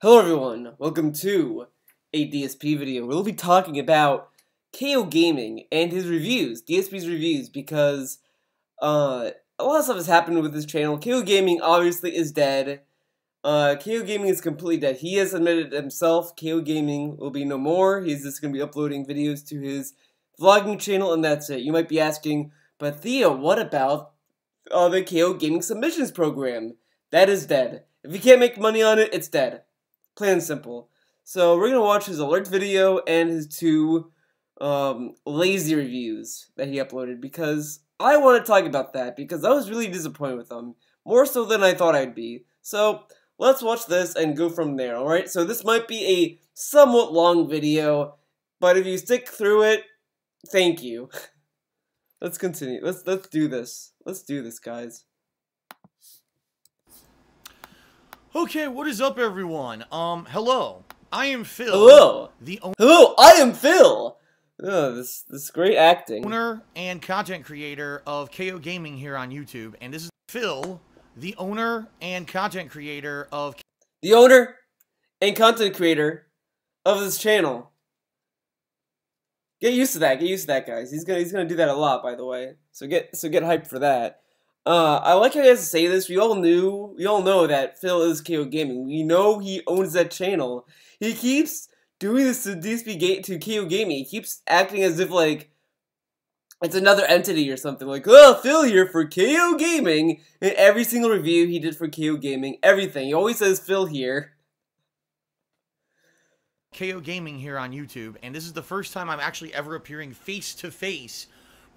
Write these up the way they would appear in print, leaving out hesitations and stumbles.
Hello everyone, welcome to a DSP video. We'll be talking about KEO Gaming and his reviews, DSP's reviews, because a lot of stuff has happened with this channel. KEO Gaming obviously is dead. KEO Gaming is completely dead. He has admitted himself, KEO Gaming will be no more. He's just going to be uploading videos to his vlogging channel and that's it. You might be asking, but Theo, what about the KEO Gaming submissions program? That is dead. If you can't make money on it, it's dead. Plain and simple. So we're going to watch his alert video and his two lazy reviews that he uploaded, because I want to talk about that, because I was really disappointed with them. More so than I thought I'd be. So let's watch this and go from there, alright? So this might be a somewhat long video, but if you stick through it, thank you. Let's continue. Let's do this. Let's do this, guys. Okay, what is up, everyone? Hello. I am Phil. Hello. Hello, I am Phil. Oh, this great acting. Owner and content creator of KEO Gaming here on YouTube, and this is Phil, the owner and content creator of the owner and content creator of this channel. Get used to that. Get used to that, guys. He's gonna do that a lot, by the way. So get hyped for that. I like how he has to say this. We all know that Phil is KEO Gaming. We know he owns that channel. He keeps doing this to KEO Gaming. He keeps acting as if like it's another entity or something. Like, oh, Phil here for KEO Gaming. In every single review he did for KEO Gaming, everything. He always says Phil here. KEO Gaming here on YouTube, and this is the first time I'm actually ever appearing face to face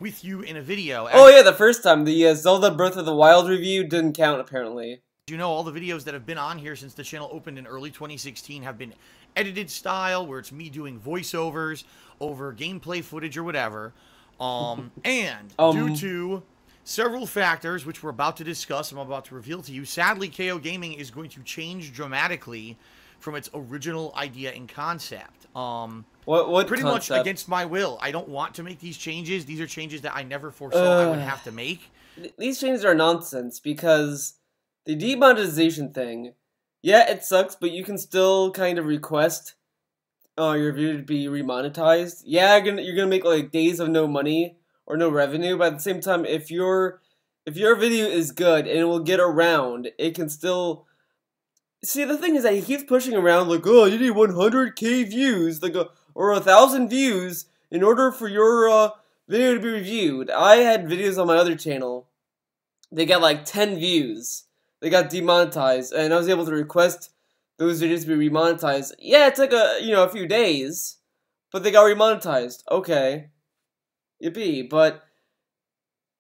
with you in a video. Oh yeah, the first time. The Zelda Breath of the Wild review didn't count, apparently. You know, all the videos that have been on here since the channel opened in early 2016 have been edited style, where it's me doing voiceovers over gameplay footage or whatever. Due to several factors, which we're about to discuss, I'm about to reveal to you, sadly, KEO Gaming is going to change dramatically from its original idea and concept. What pretty concept? Much against my will. I don't want to make these changes. These are changes that I never foresaw I would have to make. These changes are nonsense, because the demonetization thing, yeah, it sucks, but you can still kind of request your video to be remonetized. Yeah, you're gonna make like days of no money or no revenue, but at the same time, if your video is good and it will get around, it can still. See, the thing is that he keeps pushing around like, oh, you need 100k views, like, or 1,000 views in order for your video to be reviewed. I had videos on my other channel. They got like 10 views. They got demonetized, and I was able to request those videos to be remonetized. Yeah, it took a few days, but they got remonetized. Okay, yippee! But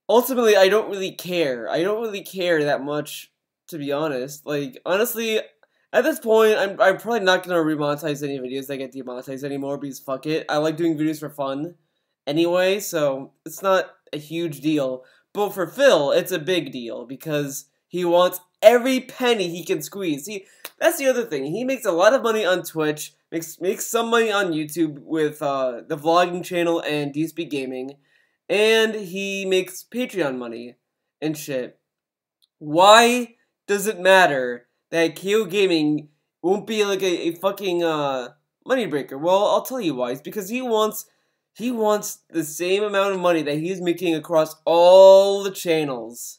ultimately, I don't really care. I don't really care that much, to be honest. Like, honestly, at this point, I'm probably not gonna remonetize any videos that get demonetized anymore, because fuck it. I like doing videos for fun anyway, so it's not a huge deal. But for Phil, it's a big deal, because he wants every penny he can squeeze. See, that's the other thing. He makes a lot of money on Twitch, makes some money on YouTube with the vlogging channel and DSP Gaming, and he makes Patreon money and shit. Why does it matter that KEO Gaming won't be like a fucking money breaker? Well, I'll tell you why. It's because he wants the same amount of money that he's making across all the channels.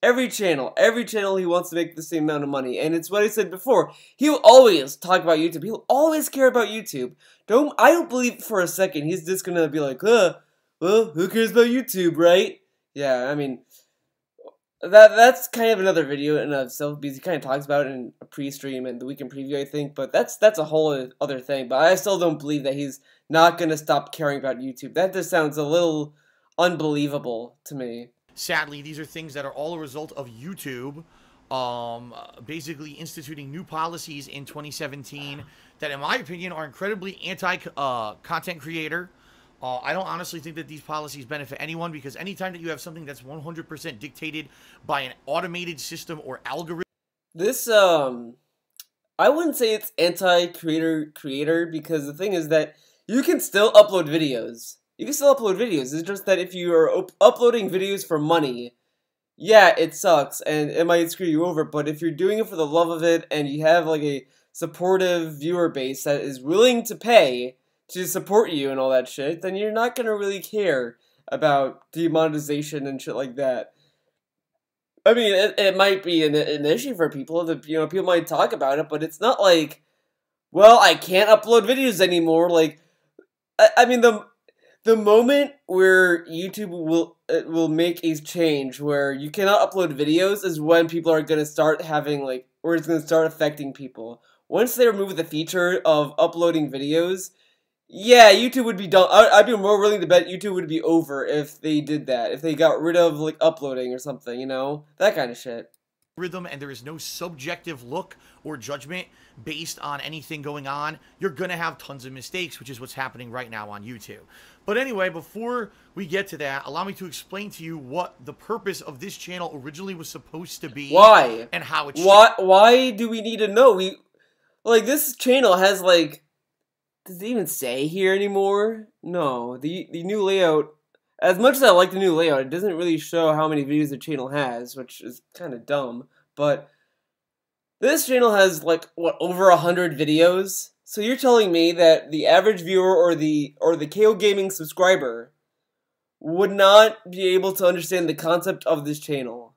Every channel he wants to make the same amount of money. And it's what I said before. He'll always talk about YouTube. He'll always care about YouTube. I don't believe for a second he's just gonna be like, well, who cares about YouTube, right? Yeah, I mean, that's kind of another video in itself, because he kind of talks about it in a pre-stream and the weekend preview, I think, but that's a whole other thing. But I still don't believe that he's not going to stop caring about YouTube. That just sounds a little unbelievable to me. Sadly, these are things that are all a result of YouTube basically instituting new policies in 2017 that, in my opinion, are incredibly anti-content creator. I don't honestly think that these policies benefit anyone, because anytime that you have something that's 100% dictated by an automated system or algorithm. This, I wouldn't say it's anti-creator, because the thing is that you can still upload videos. You can still upload videos. It's just that if you are uploading videos for money, yeah, it sucks and it might screw you over. But if you're doing it for the love of it and you have like a supportive viewer base that is willing to pay to support you and all that shit, then you're not gonna really care about demonetization and shit like that. I mean, it might be an issue for people that, you know, people might talk about it, but it's not like, well, I can't upload videos anymore. Like, I mean, the moment where YouTube will make a change where you cannot upload videos is when people are gonna start having, like, or it's gonna start affecting people. Once they remove the feature of uploading videos, yeah, YouTube would be done. I'd be more willing to bet YouTube would be over if they did that. If they got rid of, like, uploading or something, you know? That kind of shit. Rhythm, and there is no subjective look or judgment based on anything going on, you're gonna have tons of mistakes, which is what's happening right now on YouTube. But anyway, before we get to that, allow me to explain to you what the purpose of this channel originally was supposed to be. Why? And how it's why do we need to know? Like, this channel has, like, does it even say here anymore? No, the new layout, as much as I like the new layout, it doesn't really show how many videos the channel has, which is kind of dumb, but this channel has, like, what, over 100 videos? So you're telling me that the average viewer or the KEO Gaming subscriber would not be able to understand the concept of this channel?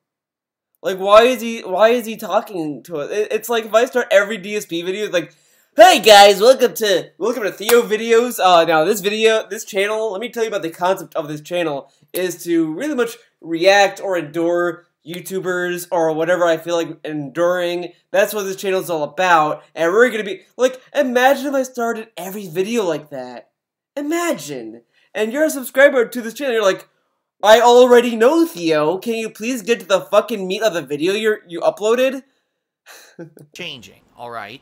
Like, why is he talking to us? It's like if I start every DSP video, like, hey guys, welcome to Theo videos. Now this channel, let me tell you about the concept of this channel, is to really much react or endure YouTubers or whatever I feel like enduring. That's what this channel is all about. And we're gonna be, like, imagine if I started every video like that. Imagine. And you're a subscriber to this channel, you're like, I already know, Theo. Can you please get to the fucking meat of the video you uploaded? changing, alright?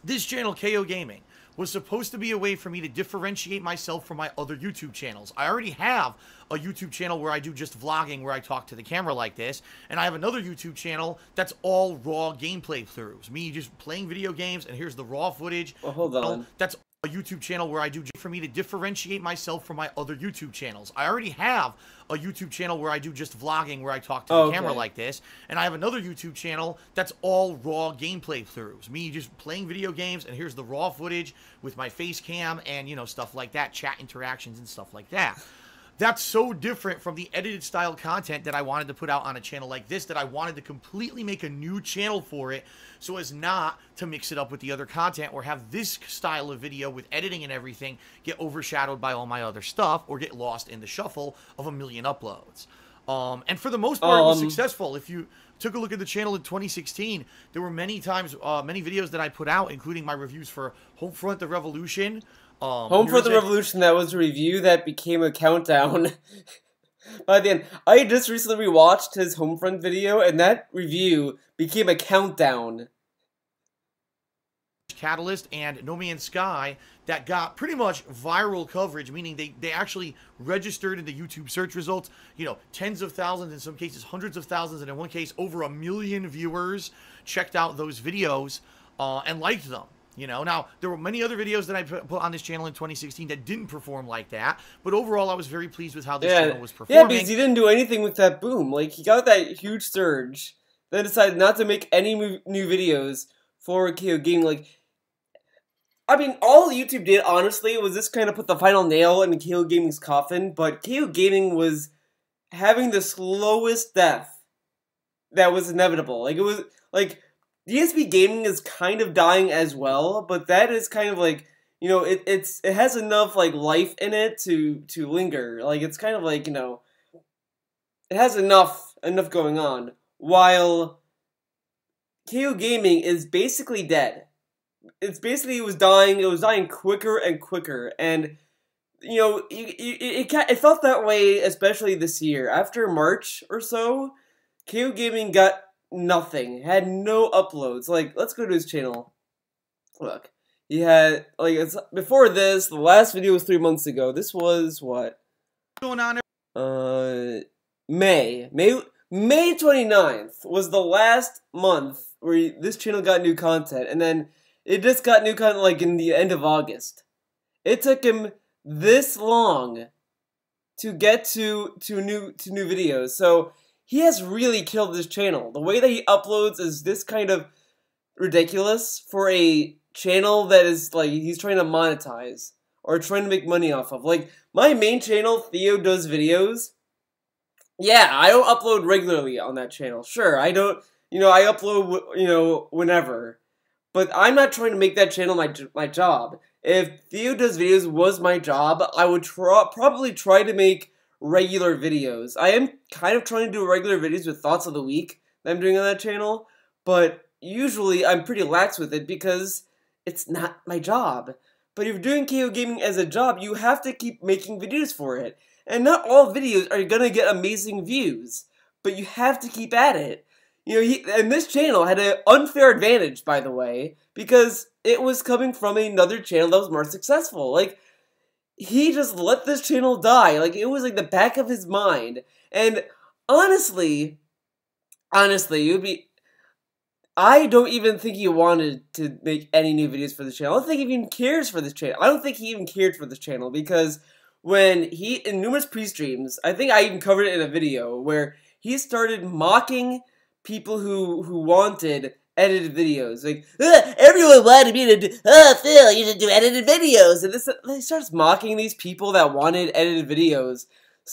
This channel, KEO Gaming, was supposed to be a way for me to differentiate myself from my other YouTube channels. I already have a YouTube channel where I do just vlogging, where I talk to the camera like this, and I have another YouTube channel that's all raw gameplay throughs. Me just playing video games, and here's the raw footage. Well, hold on. That's a YouTube channel where I do for me to differentiate myself from my other YouTube channels. I already have a YouTube channel where I do just vlogging, where I talk to the camera like this, and I have another YouTube channel that's all raw gameplay throughs. Me just playing video games, and here's the raw footage with my face cam and, you know, stuff like that, chat interactions and stuff like that. That's so different from the edited style content that I wanted to put out on a channel like this, that I wanted to completely make a new channel for it so as not to mix it up with the other content or have this style of video with editing and everything get overshadowed by all my other stuff or get lost in the shuffle of a million uploads. And for the most part, it was successful. If you took a look at the channel in 2016, there were many times, many videos that I put out, including my reviews for Homefront: The Revolution, Home for the Revolution, that was a review that became a countdown. By the end, I just recently rewatched his Homefront video, and that review became a countdown. Catalyst and No Man's Sky that got pretty much viral coverage, meaning they actually registered in the YouTube search results, you know, tens of thousands, in some cases hundreds of thousands, and in one case over 1 million viewers checked out those videos and liked them. You know, now, there were many other videos that I put on this channel in 2016 that didn't perform like that, but overall, I was very pleased with how this channel was performing. Yeah, because he didn't do anything with that boom. Like, he got that huge surge, then decided not to make any new videos for KEO Gaming. Like, I mean, all YouTube did, honestly, was this kind of put the final nail in KEO Gaming's coffin, but KEO Gaming was having the slowest death that was inevitable. Like, it was, like, DSP Gaming is kind of dying as well, but that is kind of like, you know, it has enough, like, life in it to linger. Like, it's kind of like, you know, it has enough going on, while KEO Gaming is basically dead. It's basically, it was dying quicker and quicker, and, you know, it felt that way, especially this year. After March or so, KEO Gaming got nothing, had no uploads. Like, let's go to his channel. Look, he had, like, before this, the last video was 3 months ago. This was what? What's going on? May 29th was the last month where this channel got new content, and then it just got new content like in the end of August. It took him this long to get to new videos. So he has really killed this channel. The way that he uploads is this kind of ridiculous for a channel that is like he's trying to monetize or trying to make money off of. Like my main channel, Theo Does Videos. Yeah, I don't upload regularly on that channel. Sure, I don't. I upload whenever. But I'm not trying to make that channel my job. If Theo Does Videos was my job, I would probably try to make regular videos. I am kind of trying to do regular videos with thoughts of the week that I'm doing on that channel, but usually I'm pretty lax with it because it's not my job. But if you're doing KEO Gaming as a job, you have to keep making videos for it. And not all videos are gonna get amazing views, but you have to keep at it. And this channel had an unfair advantage, by the way, because it was coming from another channel that was more successful. Like, he just let this channel die. Like, it was like the back of his mind. And honestly, it would be... I don't even think he wanted to make any new videos for this channel. I don't think he even cares for this channel. I don't think he even cared for this channel, because when in numerous pre-streams, I think I even covered it in a video, where he started mocking people who wanted edited videos. Like, everyone wanted me to do, Phil, you should do edited videos. And he starts mocking these people that wanted edited videos.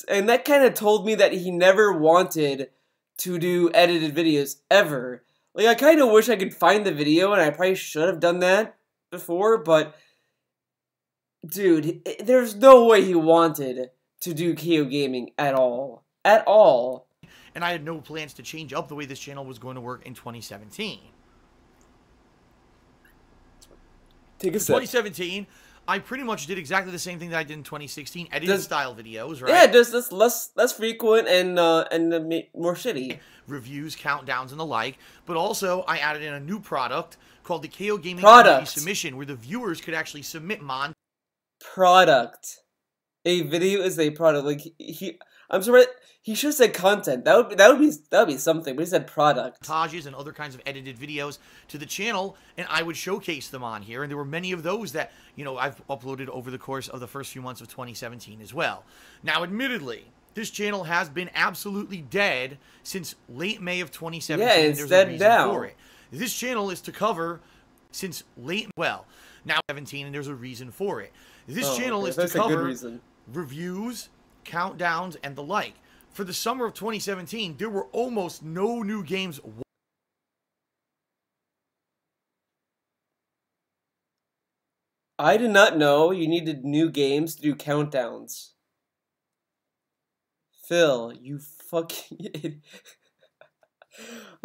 And that kind of told me that he never wanted to do edited videos, ever. Like, I kind of wish I could find the video, and I probably should have done that before, but... Dude, there's no way he wanted to do KEO Gaming at all. At all. And I had no plans to change up the way this channel was going to work in 2017. Take a sip. 2017, I pretty much did exactly the same thing that I did in 2016, edited style videos, right? Yeah, just less frequent and more shitty. Reviews, countdowns, and the like. But also, I added in a new product called the KEO Gaming Community Submission, where the viewers could actually submit product. A video is a product. Like I'm sorry, he should have said content. That would be something. But he said product. montages and other kinds of edited videos to the channel, and I would showcase them on here. And there were many of those that I've uploaded over the course of the first few months of 2017 as well. Now, admittedly, this channel has been absolutely dead since late May of 2017. Yeah, it's dead now. For it. This channel is to cover since now 17, and there's a reason for it. This channel is to cover reviews, countdowns, and the like. For the summer of 2017, there were almost no new games. I did not know you needed new games to do countdowns. Phil, you fucking idiot.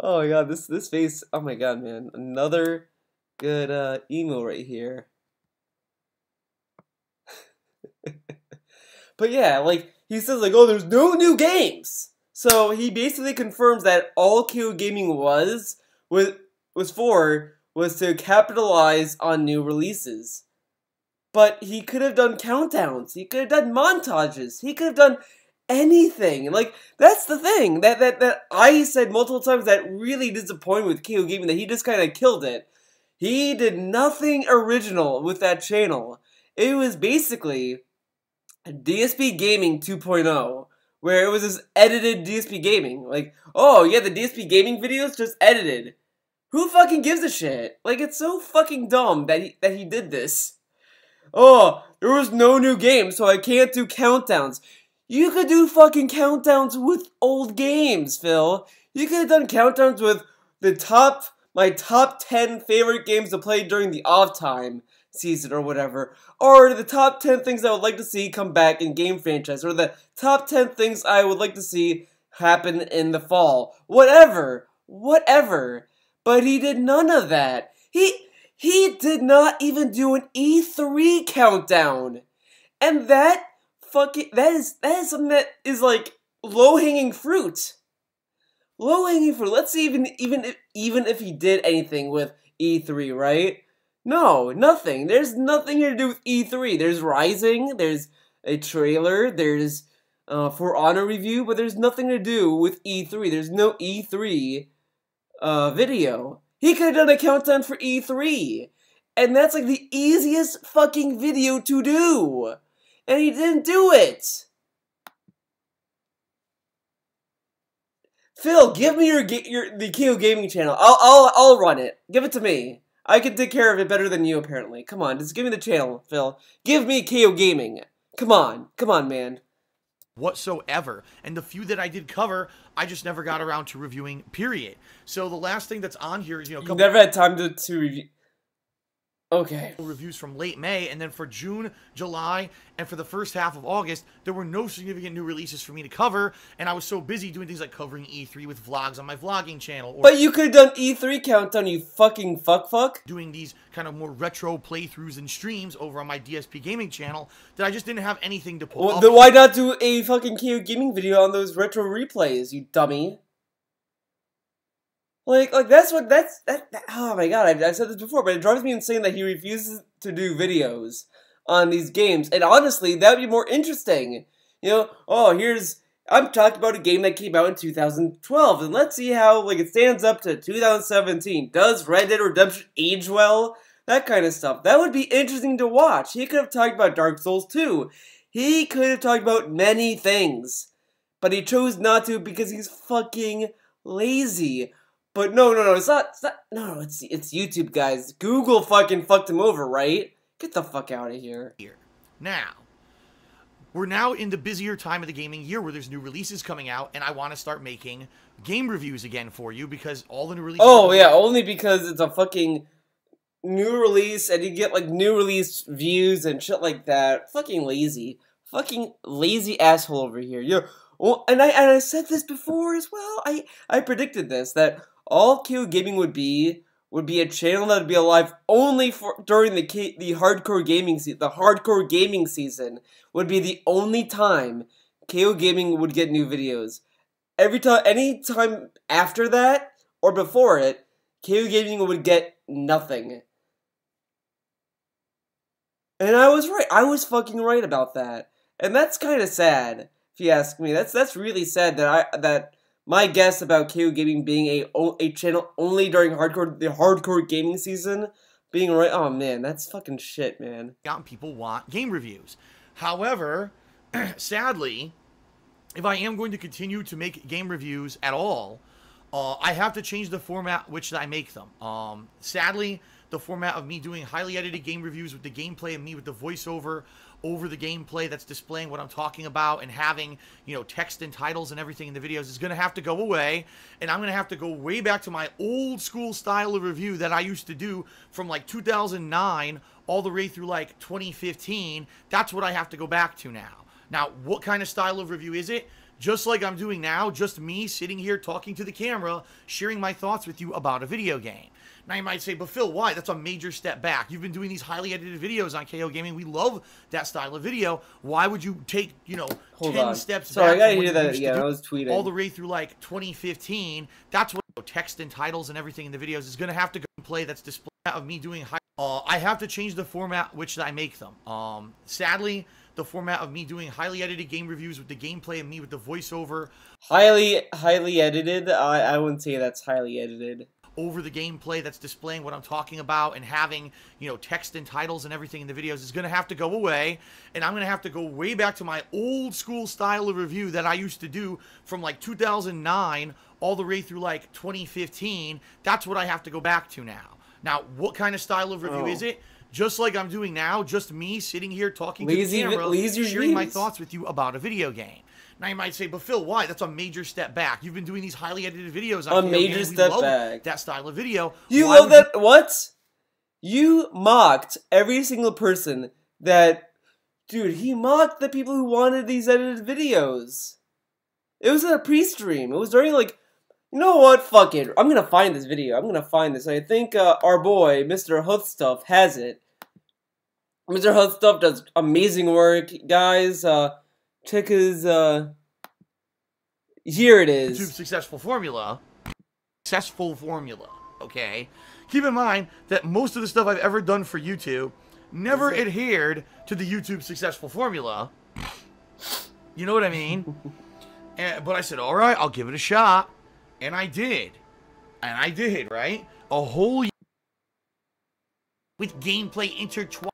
Oh my god, this face, oh my god, man. Another good emo right here. But yeah, like, he says, like, oh, there's no new games! So he basically confirms that all KEO Gaming was to capitalize on new releases. But he could have done countdowns, he could have done montages, he could have done anything. Like, that's the thing that I said multiple times that really disappointed with KEO Gaming, that he just kind of killed it. He did nothing original with that channel. It was basically DSP Gaming 2.0, where it was this edited DSP Gaming. Like, oh yeah, the DSP Gaming videos just edited. Who fucking gives a shit? Like, it's so fucking dumb that he did this. Oh, there was no new game, so I can't do countdowns. You could do fucking countdowns with old games, Phil. You could have done countdowns with my top 10 favorite games to play during the off time season or whatever, or the top 10 things I would like to see come back in game franchise, or the top 10 things I would like to see happen in the fall. Whatever. But he did none of that. He did not even do an E3 countdown. And that is something that is like low-hanging fruit. Low-hanging fruit. Let's see even if he did anything with E3, right? No, nothing. There's nothing here to do with E3. There's Rising, there's a trailer, there's For Honor review, but there's nothing to do with E3. There's no E3 video. He could have done a countdown for E3. And that's like the easiest fucking video to do. And he didn't do it. Phil, give me the KEO Gaming channel. I'll run it. Give it to me. I can take care of it better than you, apparently. Come on, just give me the channel, Phil. Give me KEO Gaming. Come on, man. Whatsoever. And the few that I did cover, I just never got around to reviewing, period. So the last thing that's on here is, you know, You never had time to review. Okay. Reviews from late May, and then for June, July, and for the first half of August, there were no significant new releases for me to cover, and I was so busy doing things like covering E3 with vlogs on my vlogging channel. Or but you could have done E3 countdown, you fucking fuck. Doing these kind of more retro playthroughs and streams over on my DSP Gaming channel that I just didn't have anything to pull up. Then why not do a fucking KEO Gaming video on those retro replays, you dummy? Like that's oh my god, I've said this before, but it drives me insane that he refuses to do videos on these games. And honestly, that would be more interesting. You know, I'm talking about a game that came out in 2012, and let's see how, like, it stands up to 2017. Does Red Dead Redemption age well? That kind of stuff. That would be interesting to watch. He could have talked about Dark Souls 2. He could have talked about many things. But he chose not to because he's fucking lazy. But no, it's YouTube, guys. Google fucking fucked him over, right? Get the fuck out of here. Now, we're now in the busier time of the gaming year where there's new releases coming out, and I want to start making game reviews again for you because all the new releases... Oh, yeah, only because it's a fucking new release, and you get, like, new release views and shit like that. Fucking lazy. Fucking lazy asshole over here. Well, and I said this before as well. I predicted this, that all KEO Gaming would be a channel that would be alive only during the hardcore gaming season. The hardcore gaming season would be the only time KEO Gaming would get new videos. Any time after that or before it, KEO Gaming would get nothing. And I was right. I was fucking right about that. And that's kind of sad, if you ask me. That's really sad that my guess about KEO Gaming being a channel only during the hardcore gaming season being right. Oh man, that's fucking shit, man. People want game reviews. However, sadly, if I am going to continue to make game reviews at all, I have to change the format which I make them. Sadly, the format of me doing highly edited game reviews with the gameplay and me with the voiceover over the gameplay that's displaying what I'm talking about and having, you know, text and titles and everything in the videos is going to have to go away. And I'm going to have to go way back to my old school style of review that I used to do from like 2009 all the way through like 2015. That's what I have to go back to now. Now, what kind of style of review is it? Just like I'm doing now, just me sitting here talking to the camera, sharing my thoughts with you about a video game. Now you might say, but Phil, why? That's a major step back. You've been doing these highly edited videos on KEO Gaming. We love that style of video. Why would you take, you know, 10 steps back? Sorry, I gotta hear that again. I was tweeting. All the way through like 2015. That's what text and titles and everything in the videos is going to have to go and play. That's display of me doing I have to change the format which I make them. Sadly, the format of me doing highly edited game reviews with the gameplay and me with the voiceover. Highly edited? I wouldn't say that's highly edited. Over the gameplay that's displaying what I'm talking about and having, you know, text and titles and everything in the videos is going to have to go away. And I'm going to have to go way back to my old school style of review that I used to do from like 2009 all the way through like 2015. That's what I have to go back to now. Now, what kind of style of review is it? Just like I'm doing now, just me sitting here talking to the camera, sharing my thoughts with you about a video game. Now you might say, but Phil, why? That's a major step back. You've been doing these highly edited videos on KEO Gaming. A major step back. That style of video. You love that? What? You mocked every single person that... Dude, he mocked the people who wanted these edited videos. It was in a pre-stream. It was during, like... You know what? Fuck it. I'm gonna find this video. I'm gonna find this. I think our boy, Mr. Huthstuff, has it. Mr. Huthstuff does amazing work. Guys, check his, here it is. YouTube successful formula, okay? Keep in mind that most of the stuff I've ever done for YouTube never adhered to the YouTube successful formula. You know what I mean? But I said, all right, I'll give it a shot. And I did. Right? A whole with gameplay intertwined.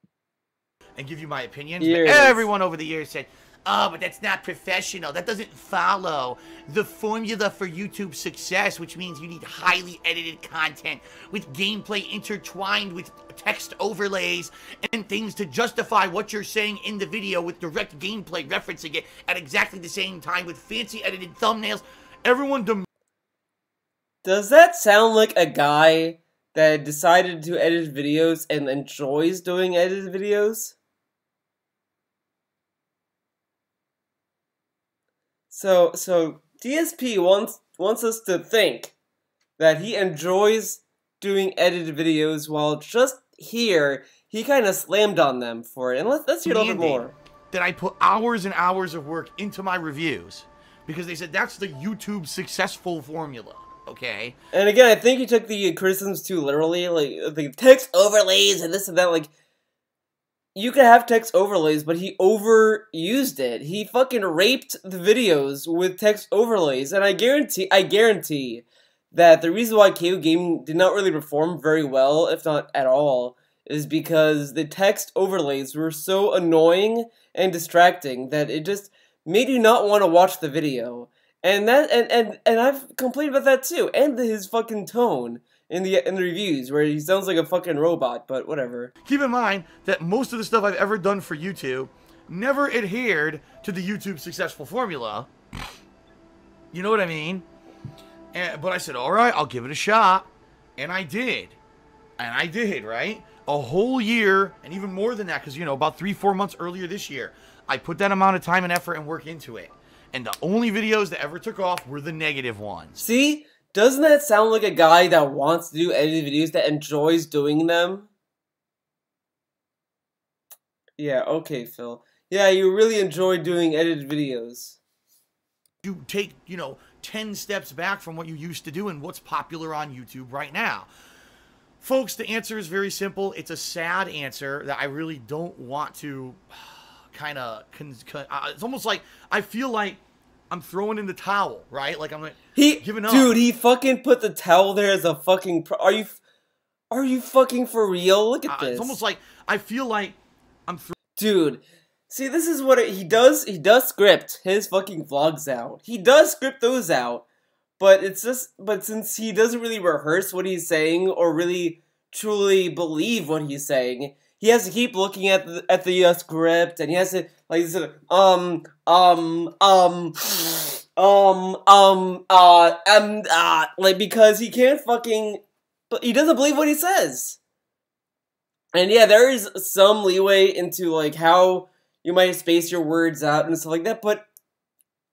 And give you my opinions. But everyone over the years said, oh, but that's not professional. That doesn't follow the formula for YouTube success, which means you need highly edited content with gameplay intertwined with text overlays and things to justify what you're saying in the video with direct gameplay referencing it at exactly the same time with fancy edited thumbnails. Everyone Does that sound like a guy that decided to edit videos and enjoys doing edited videos? So DSP wants us to think that he enjoys doing edited videos, while just here he kind of slammed on them for it. And let's hear a little bit more. That I put hours and hours of work into my reviews because they said that's the YouTube successful formula. Okay. And again, I think he took the criticisms too literally, like the text overlays and this and that. Like, you could have text overlays, but he overused it. He fucking raped the videos with text overlays, and I guarantee that the reason why KEO Gaming did not really perform very well, if not at all, is because the text overlays were so annoying and distracting that it just made you not want to watch the video. And that and I've complained about that too, and his fucking tone in the reviews where he sounds like a fucking robot, but whatever. Keep in mind that most of the stuff I've ever done for YouTube never adhered to the YouTube successful formula. You know what I mean? But I said, all right, I'll give it a shot, and I did. And I did, right? A whole year, and even more than that, because, you know, about 3-4 months earlier this year, I put that amount of time and effort and work into it. And the only videos that ever took off were the negative ones. See? Doesn't that sound like a guy that wants to do edited videos, that enjoys doing them? Yeah, okay, Phil. Yeah, you really enjoy doing edited videos. You take, you know, 10 steps back from what you used to do and what's popular on YouTube right now. Folks, the answer is very simple. It's a sad answer that I really don't want to kind of... it's almost like I feel like I'm throwing in the towel, right? Like I'm like giving up. Dude, he fucking put the towel there as a fucking... Are you fucking for real? Look at this. It's almost like I feel like I'm... Dude, see, this is what he does. He does script his fucking vlogs out. He does script those out. But it's just... But since he doesn't really rehearse what he's saying or really truly believe what he's saying, he has to keep looking at the script, and he has to like like, because he can't fucking, he doesn't believe what he says. And yeah, there is some leeway into like how you might space your words out and stuff like that. But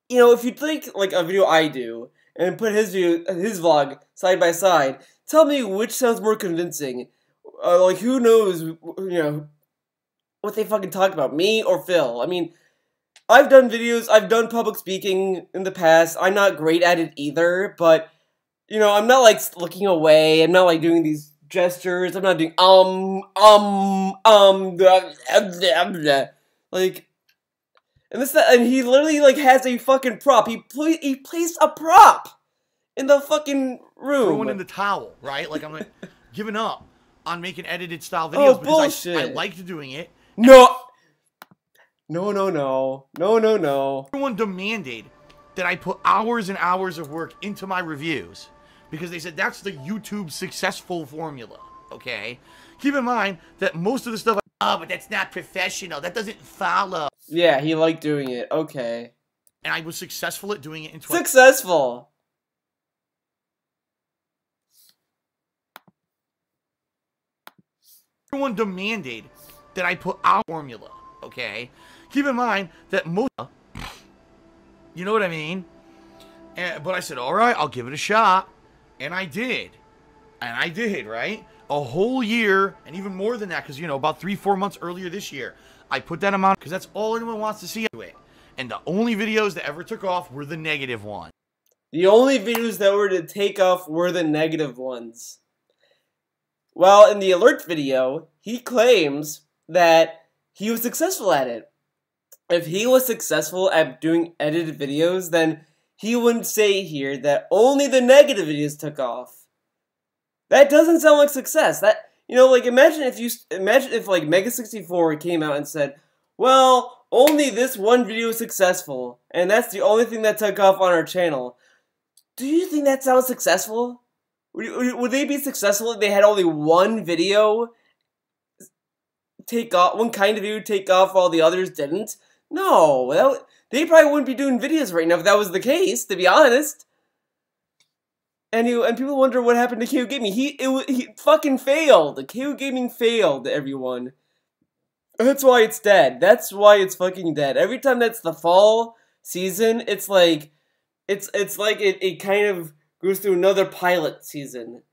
you know, if you take like a video I do and put his vlog side by side, tell me which sounds more convincing. Like, who knows, you know, what they fucking talk about, me or Phil? I mean, I've done videos, I've done public speaking in the past. I'm not great at it either, but, you know, I'm not, like, looking away. I'm not, like, doing these gestures. I'm not doing, like, and he literally, like, has a fucking prop. He placed a prop in the fucking room. Throwing in the towel, right? Like, I'm, like, giving up on making edited style videos because I liked doing it. No. Everyone demanded that I put hours and hours of work into my reviews because they said that's the YouTube successful formula, okay? Keep in mind that most of the stuff oh, but that's not professional. That doesn't follow. Yeah, he liked doing it. Okay. And I was successful at doing it in Successful! Everyone demanded that I put out formula, okay? Keep in mind that most... You know what I mean? But I said, all right, I'll give it a shot. And I did. And I did, right? A whole year, and even more than that, because, you know, about 3-4 months earlier this year, I put that amount, because that's all anyone wants to see. And the only videos that ever took off were the negative ones. The only videos that were to take off were the negative ones. Well, in the alert video, he claims that he was successful at it. If he was successful at doing edited videos, then he wouldn't say here that only the negative videos took off. That doesn't sound like success. That, you know, like, imagine if like Mega64 came out and said, Well, only this one video is successful, and that's the only thing that took off on our channel. Do you think that sounds successful? Would they be successful if they had only one video take off, one kind of video take off while the others didn't? No, they probably wouldn't be doing videos right now if that was the case, to be honest. And people wonder what happened to KEO Gaming. He fucking failed. KEO Gaming failed, everyone. That's why it's dead. That's why it's fucking dead. Every time that's the fall season, it's like it kind of goes through another pilot season.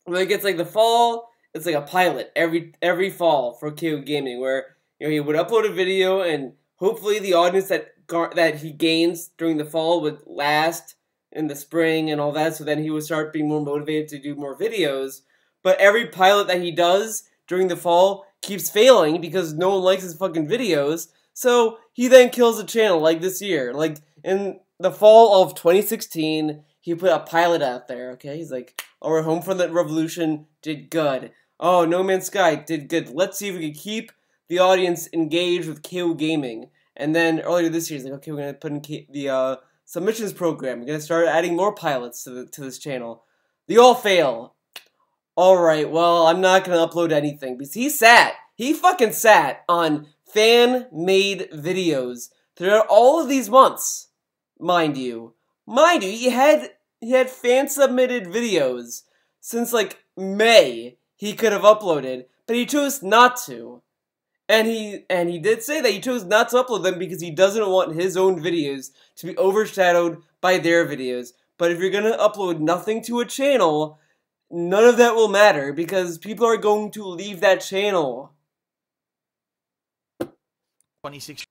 Like it's like the fall, it's like a pilot every fall for KEO Gaming, where he would upload a video and hopefully the audience that he gains during the fall would last in the spring and all that, so then he would start being more motivated to do more videos. But every pilot that he does during the fall keeps failing because no one likes his fucking videos, so he then kills the channel, like this year. Like, in the fall of 2016, he put a pilot out there, okay? He's like, oh, we're home from the revolution, did good. Oh, No Man's Sky, did good. Let's see if we can keep the audience engaged with KEO Gaming. And then, earlier this year, he's like, okay, we're gonna put in the submissions program. We're gonna start adding more pilots to this channel. They all fail. Alright, well, I'm not gonna upload anything, because he fucking sat on fan-made videos throughout all of these months, mind you. He had fan-submitted videos since, like, May he could have uploaded, but he chose not to. And he did say that he chose not to upload them because he doesn't want his own videos to be overshadowed by their videos. But if you're gonna upload nothing to a channel, none of that will matter because people are going to leave that channel. 26.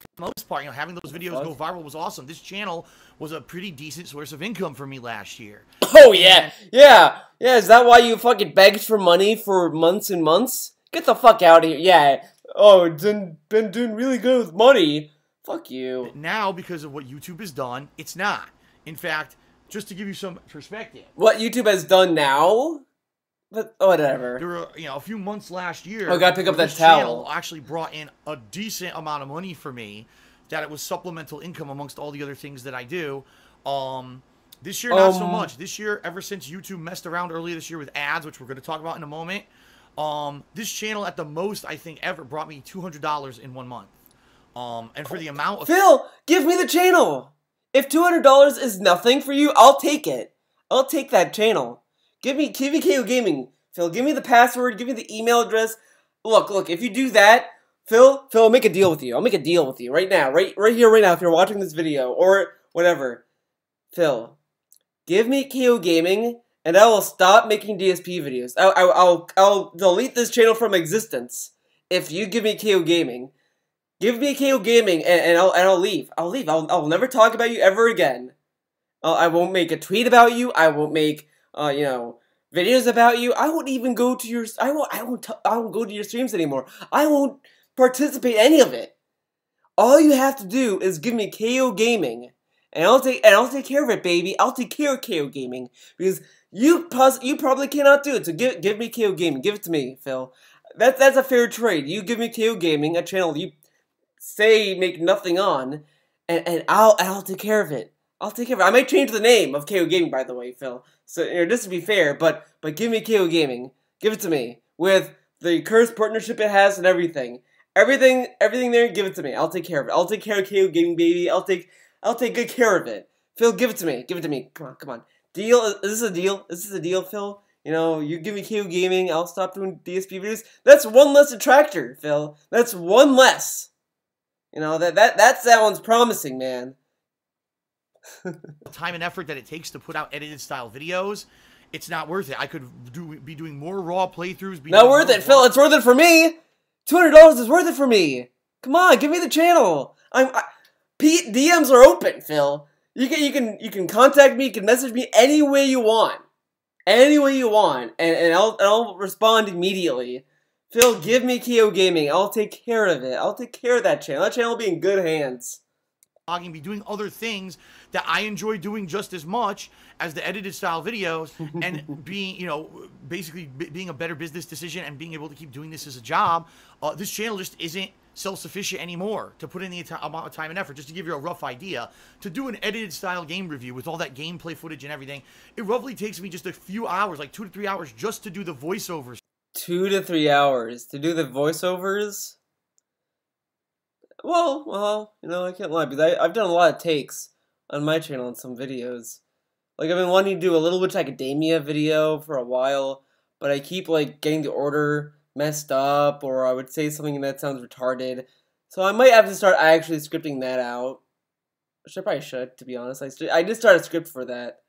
For the most part, having those videos go viral was awesome. This channel was a pretty decent source of income for me last year. Oh yeah, yeah. Is that why you fucking begged for money for months and months? Get the fuck out of here. Yeah. Oh, been doing really good with money. Fuck you. Now, because of what YouTube has done, it's not. In fact, just to give you some perspective. What YouTube has done now? But whatever. There were, a few months last year. Oh, gotta pick up that towel. channel Actually brought in a decent amount of money for me. That it was supplemental income amongst all the other things that I do. This year, not so much. This year, ever since YouTube messed around earlier this year with ads, which we're going to talk about in a moment, this channel at the most, I think, ever brought me $200 in 1 month. And for the amount of... Phil, give me the channel! If $200 is nothing for you, I'll take it. I'll take that channel. Give me KEO Gaming. Phil, give me the password, give me the email address. Look, if you do that, Phil, I'll make a deal with you. I'll make a deal with you right now. Right here, right now, if you're watching this video, or whatever. Phil, give me KEO Gaming, and I will stop making DSP videos. I'll delete this channel from existence if you give me KEO Gaming. Give me KEO Gaming, and I'll leave. I'll never talk about you ever again. I won't make a tweet about you. I won't make videos about you. I won't even go to your. I won't go to your streams anymore. I won't participate in any of it. All you have to do is give me KEO Gaming, and I'll take care of it, baby. I'll take care of KEO Gaming because you probably cannot do it. So give me KEO Gaming. Give it to me, Phil. That's a fair trade. You give me KEO Gaming, a channel you say make nothing on, and I'll take care of it. I'll take care of it. I might change the name of KEO Gaming, by the way, Phil. So just to be fair, but give me KEO Gaming. Give it to me with the cursed partnership it has and everything. Everything there, give it to me. I'll take care of it. I'll take care of KEO Gaming, baby. I'll take good care of it. Phil, give it to me. Give it to me. Come on. Deal? Is this a deal? Is this a deal, Phil? You give me KEO Gaming, I'll stop doing DSP videos. That's one less detractor, Phil. That's one less. That sounds promising, man. The time and effort that it takes to put out edited style videos, it's not worth it. I could be doing more raw playthroughs. Not worth it, Phil. It's worth it for me. $200 is worth it for me. Come on, give me the channel. DMs are open, Phil. You can contact me. You can message me any way you want, and I'll respond immediately. Phil, give me KEO Gaming. I'll take care of it. I'll take care of that channel. That channel will be in good hands. Be doing other things that I enjoy doing just as much as the edited style videos and being, you know, basically being a better business decision and being able to keep doing this as a job, this channel just isn't self-sufficient anymore to put in the amount of time and effort. Just to give you a rough idea, to do an edited style game review with all that gameplay footage and everything, it roughly takes me just a few hours, like 2 to 3 hours, just to do the voiceovers. 2 to 3 hours to do the voiceovers? Well, you know, I can't lie, because I've done a lot of takes on my channel on some videos. Like, I've been wanting to do a Little Witch Academia video for a while, but I keep, like, getting the order messed up, or I would say something that sounds retarded. So I might have to start actually scripting that out. Which I probably should, to be honest. I did start a script for that.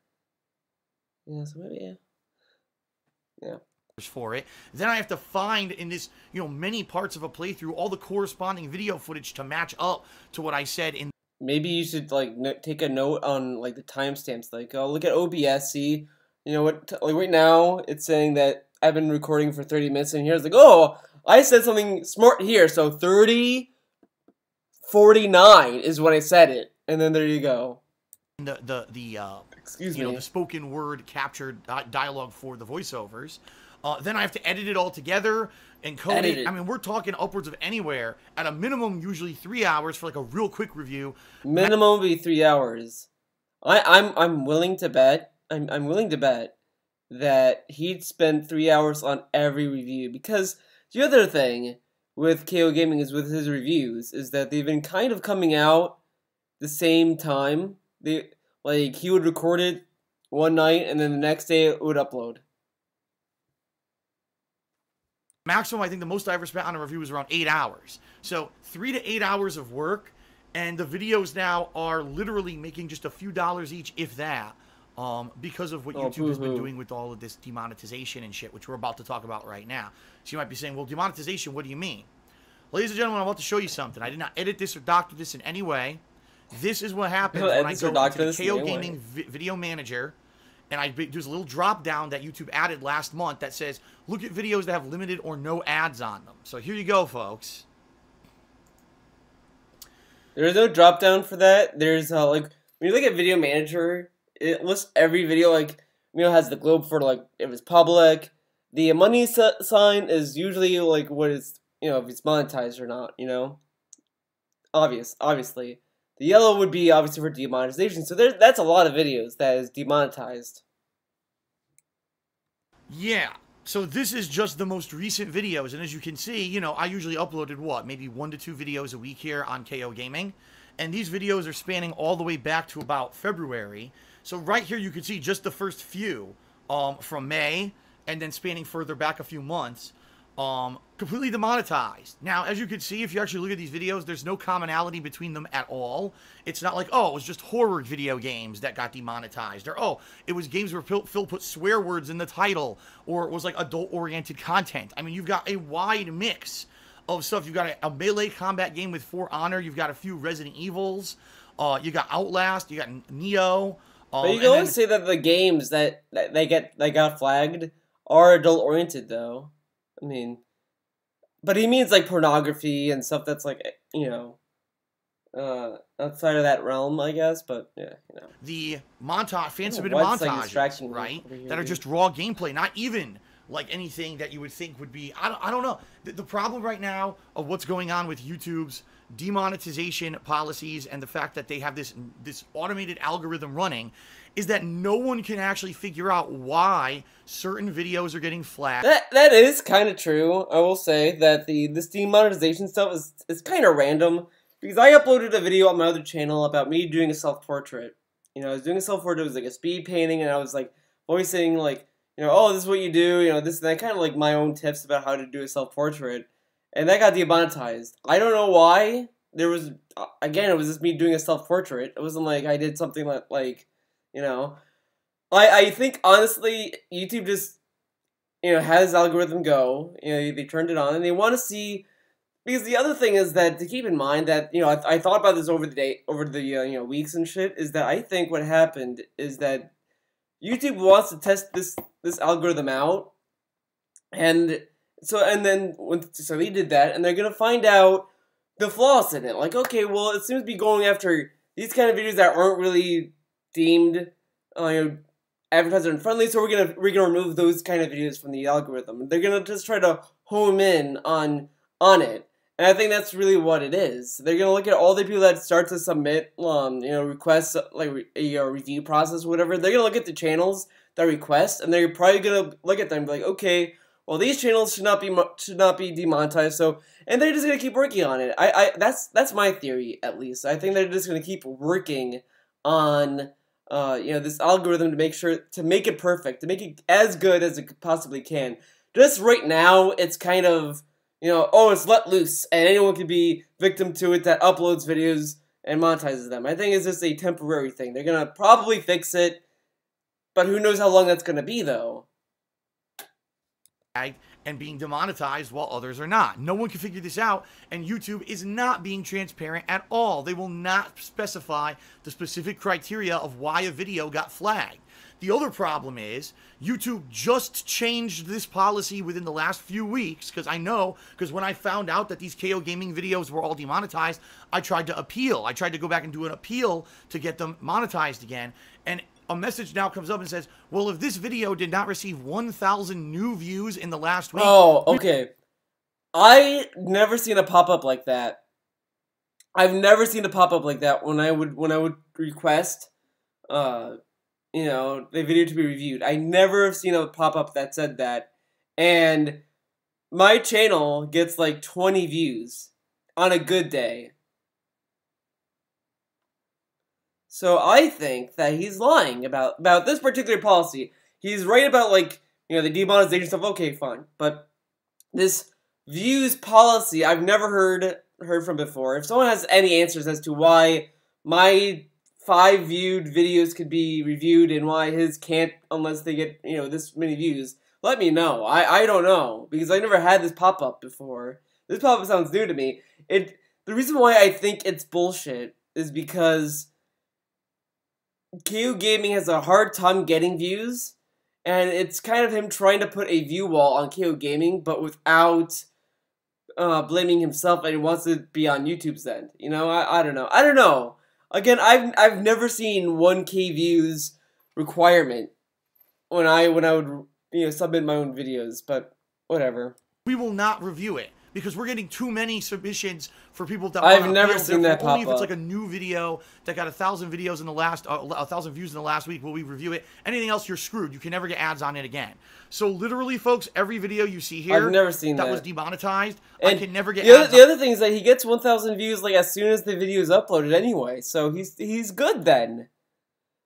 Yeah, so maybe, yeah. For it. Then I have to find in this, you know, many parts of a playthrough all the corresponding video footage to match up to what I said in. Maybe you should, like, take a note on, like, the timestamps. Like, oh, look at OBS, see? You know what, like, right now, it's saying that I've been recording for 30 minutes, and here's like, oh, I said something smart here, so 30:49 is when I said it, and then there you go. Excuse me. You know, the spoken word captured dialogue for the voiceovers. Then I have to edit it all together and code it. I mean, we're talking upwards of anywhere, at a minimum, usually 3 hours for like a real quick review. Minimum would be 3 hours. I'm willing to bet. I'm willing to bet that he'd spend 3 hours on every review, because the other thing with KEO Gaming is with his reviews is that they've been kind of coming out the same time. Like, he would record it one night and then the next day it would upload. Maximum, I think the most I ever spent on a review was around 8 hours. So 3 to 8 hours of work, and the videos now are literally making just a few dollars each, if that. Because of what YouTube has been doing with all of this demonetization and shit, which we're about to talk about right now. So you might be saying, well, demonetization, what do you mean? Ladies and gentlemen, I'm about to show you something. I did not edit this or doctor this in any way. This is what happens when I go into the KEO Gaming video manager, and there's a little drop down that YouTube added last month that says, look at videos that have limited or no ads on them. So here you go, folks. There's no drop down for that. There's, like, when you look at video manager, it lists every video, like, you know, has the globe for, like, if it's public. The money sign is usually, like, what is, you know, if it's monetized or not, you know? Obviously. The yellow would be, obviously, for demonetization. So that's a lot of videos that is demonetized. Yeah. So this is just the most recent videos. And as you can see, you know, I usually uploaded, what, maybe 1 to 2 videos a week here on KEO Gaming. And these videos are spanning all the way back to about February. So right here you can see just the first few from May, and then spanning further back a few months, completely demonetized. Now, as you can see, if you actually look at these videos, there's no commonality between them at all. It's not like, oh, it was just horror video games that got demonetized, or, oh, it was games where Phil put swear words in the title, or it was like adult-oriented content. I mean, you've got a wide mix of stuff. You've got a melee combat game with For Honor. You've got a few Resident Evils. You got Outlast. You got Neo. But you can always say that the games that got flagged are adult-oriented, though. I mean, but he means, like, pornography and stuff that's, like, you know, outside of that realm, I guess, but, yeah, you know. The fan-submitted montages, right, that are just raw gameplay, not even, like, anything that you would think would be, I don't know. The problem right now of what's going on with YouTube's demonetization policies and the fact that they have this automated algorithm running is that no one can actually figure out why certain videos are getting flagged. That is kind of true. I will say that this demonetization stuff is kind of random, because I uploaded a video on my other channel about me doing a self-portrait. You know, I was doing a self-portrait, it was like a speed painting, and I was like voicing, like, you know, oh, this is what you do, you know, this and that, kind of like my own tips about how to do a self-portrait. And that got demonetized. I don't know why. There was, again, it was just me doing a self-portrait. It wasn't like I did something like, you know. I think, honestly, YouTube just, you know, had this algorithm go. You know, they turned it on, and they want to see, because the other thing is that, to keep in mind that, you know, I thought about this over the you know, weeks and shit, is that I think what happened is that YouTube wants to test this algorithm out, and then they did that, and they're gonna find out the flaws in it. Like, okay, well, it seems to be going after these kind of videos that aren't really deemed, you know, advertiser unfriendly, so we're gonna remove those kind of videos from the algorithm. They're gonna just try to home in on it, and I think that's really what it is. They're gonna look at all the people that start to submit, requests, like a review process, whatever. They're gonna look at the channels that request, and they're probably gonna look at them and be like, okay, well, these channels should not be demonetized. So, and they're just gonna keep working on it. That's my theory, at least. I think they're just gonna keep working on this algorithm to make it perfect, to make it as good as it possibly can. Just right now, it's kind of, oh, it's let loose, and anyone can be victim to it that uploads videos and monetizes them. I think it's just a temporary thing. They're gonna probably fix it, but who knows how long that's gonna be, though. And being demonetized while others are not. No one can figure this out, and YouTube is not being transparent at all. They will not specify the specific criteria of why a video got flagged. The other problem is YouTube just changed this policy within the last few weeks, because when I found out that these KEO Gaming videos were all demonetized, I tried to appeal. I tried to go back and do an appeal to get them monetized again, and a message now comes up and says, well, if this video did not receive 1,000 new views in the last week... Oh, okay. I never seen a pop-up like that. I've never seen a pop-up like that when I would request, the video to be reviewed. I never have seen a pop-up that said that. And my channel gets like 20 views on a good day. So I think that he's lying about this particular policy. He's right about, the demonetization stuff. Okay, fine. But this views policy, I've never heard from before. If someone has any answers as to why my 5 viewed videos could be reviewed and why his can't unless they get, this many views, let me know. I don't know, because I never had this pop-up before. This pop-up sounds new to me. The reason why I think it's bullshit is because KEO Gaming has a hard time getting views, and it's kind of him trying to put a view wall on KEO Gaming, but without blaming himself, and he wants to be on YouTube's end. I don't know. I don't know. Again, I've never seen 1K views requirement when I would submit my own videos, but whatever. We will not review it, because we're getting too many submissions for people that I've never seen that pop up. Only if it's like a new video that got 1,000 videos in the last 1,000 views in the last week will we review it. Anything else, you're screwed. You can never get ads on it again. So literally, folks, every video you see here I've never seen that was demonetized, and I can never get ads. The other thing is that he gets 1,000 views as soon as the video is uploaded anyway. So he's good then.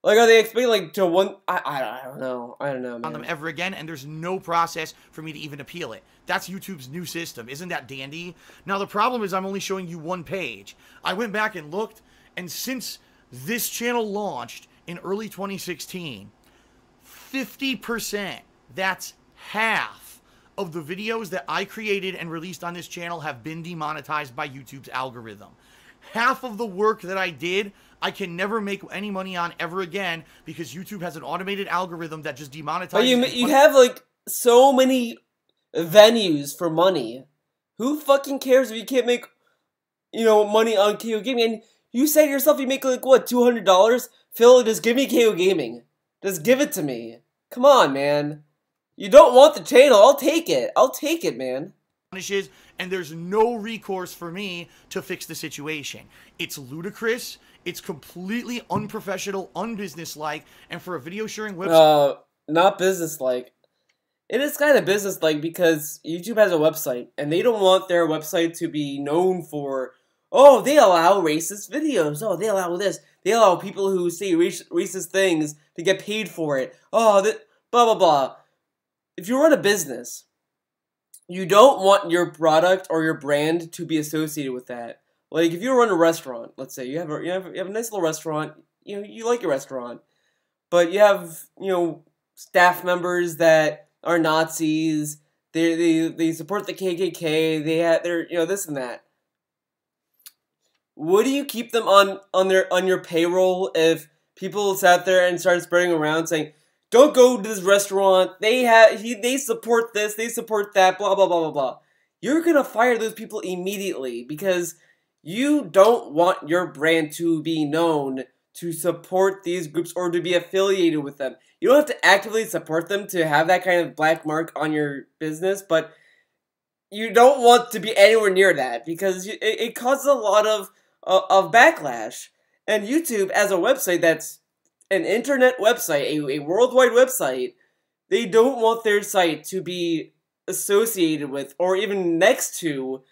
Are they expecting to one? I don't know. I don't know, man. On them ever again, and there's no process for me to even appeal it. That's YouTube's new system. Isn't that dandy? Now the problem is I'm only showing you one page. I went back and looked, and since this channel launched in early 2016, 50%, that's half of the videos that I created and released on this channel have been demonetized by YouTube's algorithm. Half of the work that I did, I can never make any money on ever again, because YouTube has an automated algorithm that just demonetizes. But you have so many venues for money. Who fucking cares if you can't make money on KEO Gaming? And you said yourself you make what, $200? Phil, just give me KEO Gaming. Just give it to me. Come on, man. You don't want the channel? I'll take it. I'll take it, man. And there's no recourse for me to fix the situation. It's ludicrous. It's completely unprofessional, unbusinesslike, and for a video sharing website... not businesslike. It is kind of businesslike because YouTube has a website, and they don't want their website to be known for, oh, they allow racist videos. Oh, they allow this. They allow people who say racist things to get paid for it. Oh, blah, blah, blah. If you run a business, you don't want your product or your brand to be associated with that. If you run a restaurant, let's say you have a nice little restaurant, you like your restaurant, but you have staff members that are Nazis. They support the KKK. They're this and that. Would you keep them on your payroll if people sat there and started spreading around saying, don't go to this restaurant, they support this, they support that, blah, blah, blah, blah, blah. You're gonna fire those people immediately because you don't want your brand to be known to support these groups or to be affiliated with them. You don't have to actively support them to have that kind of black mark on your business, but you don't want to be anywhere near that because it causes a lot of backlash. And YouTube, as a website that's an internet website, a worldwide website, they don't want their site to be associated with or even next to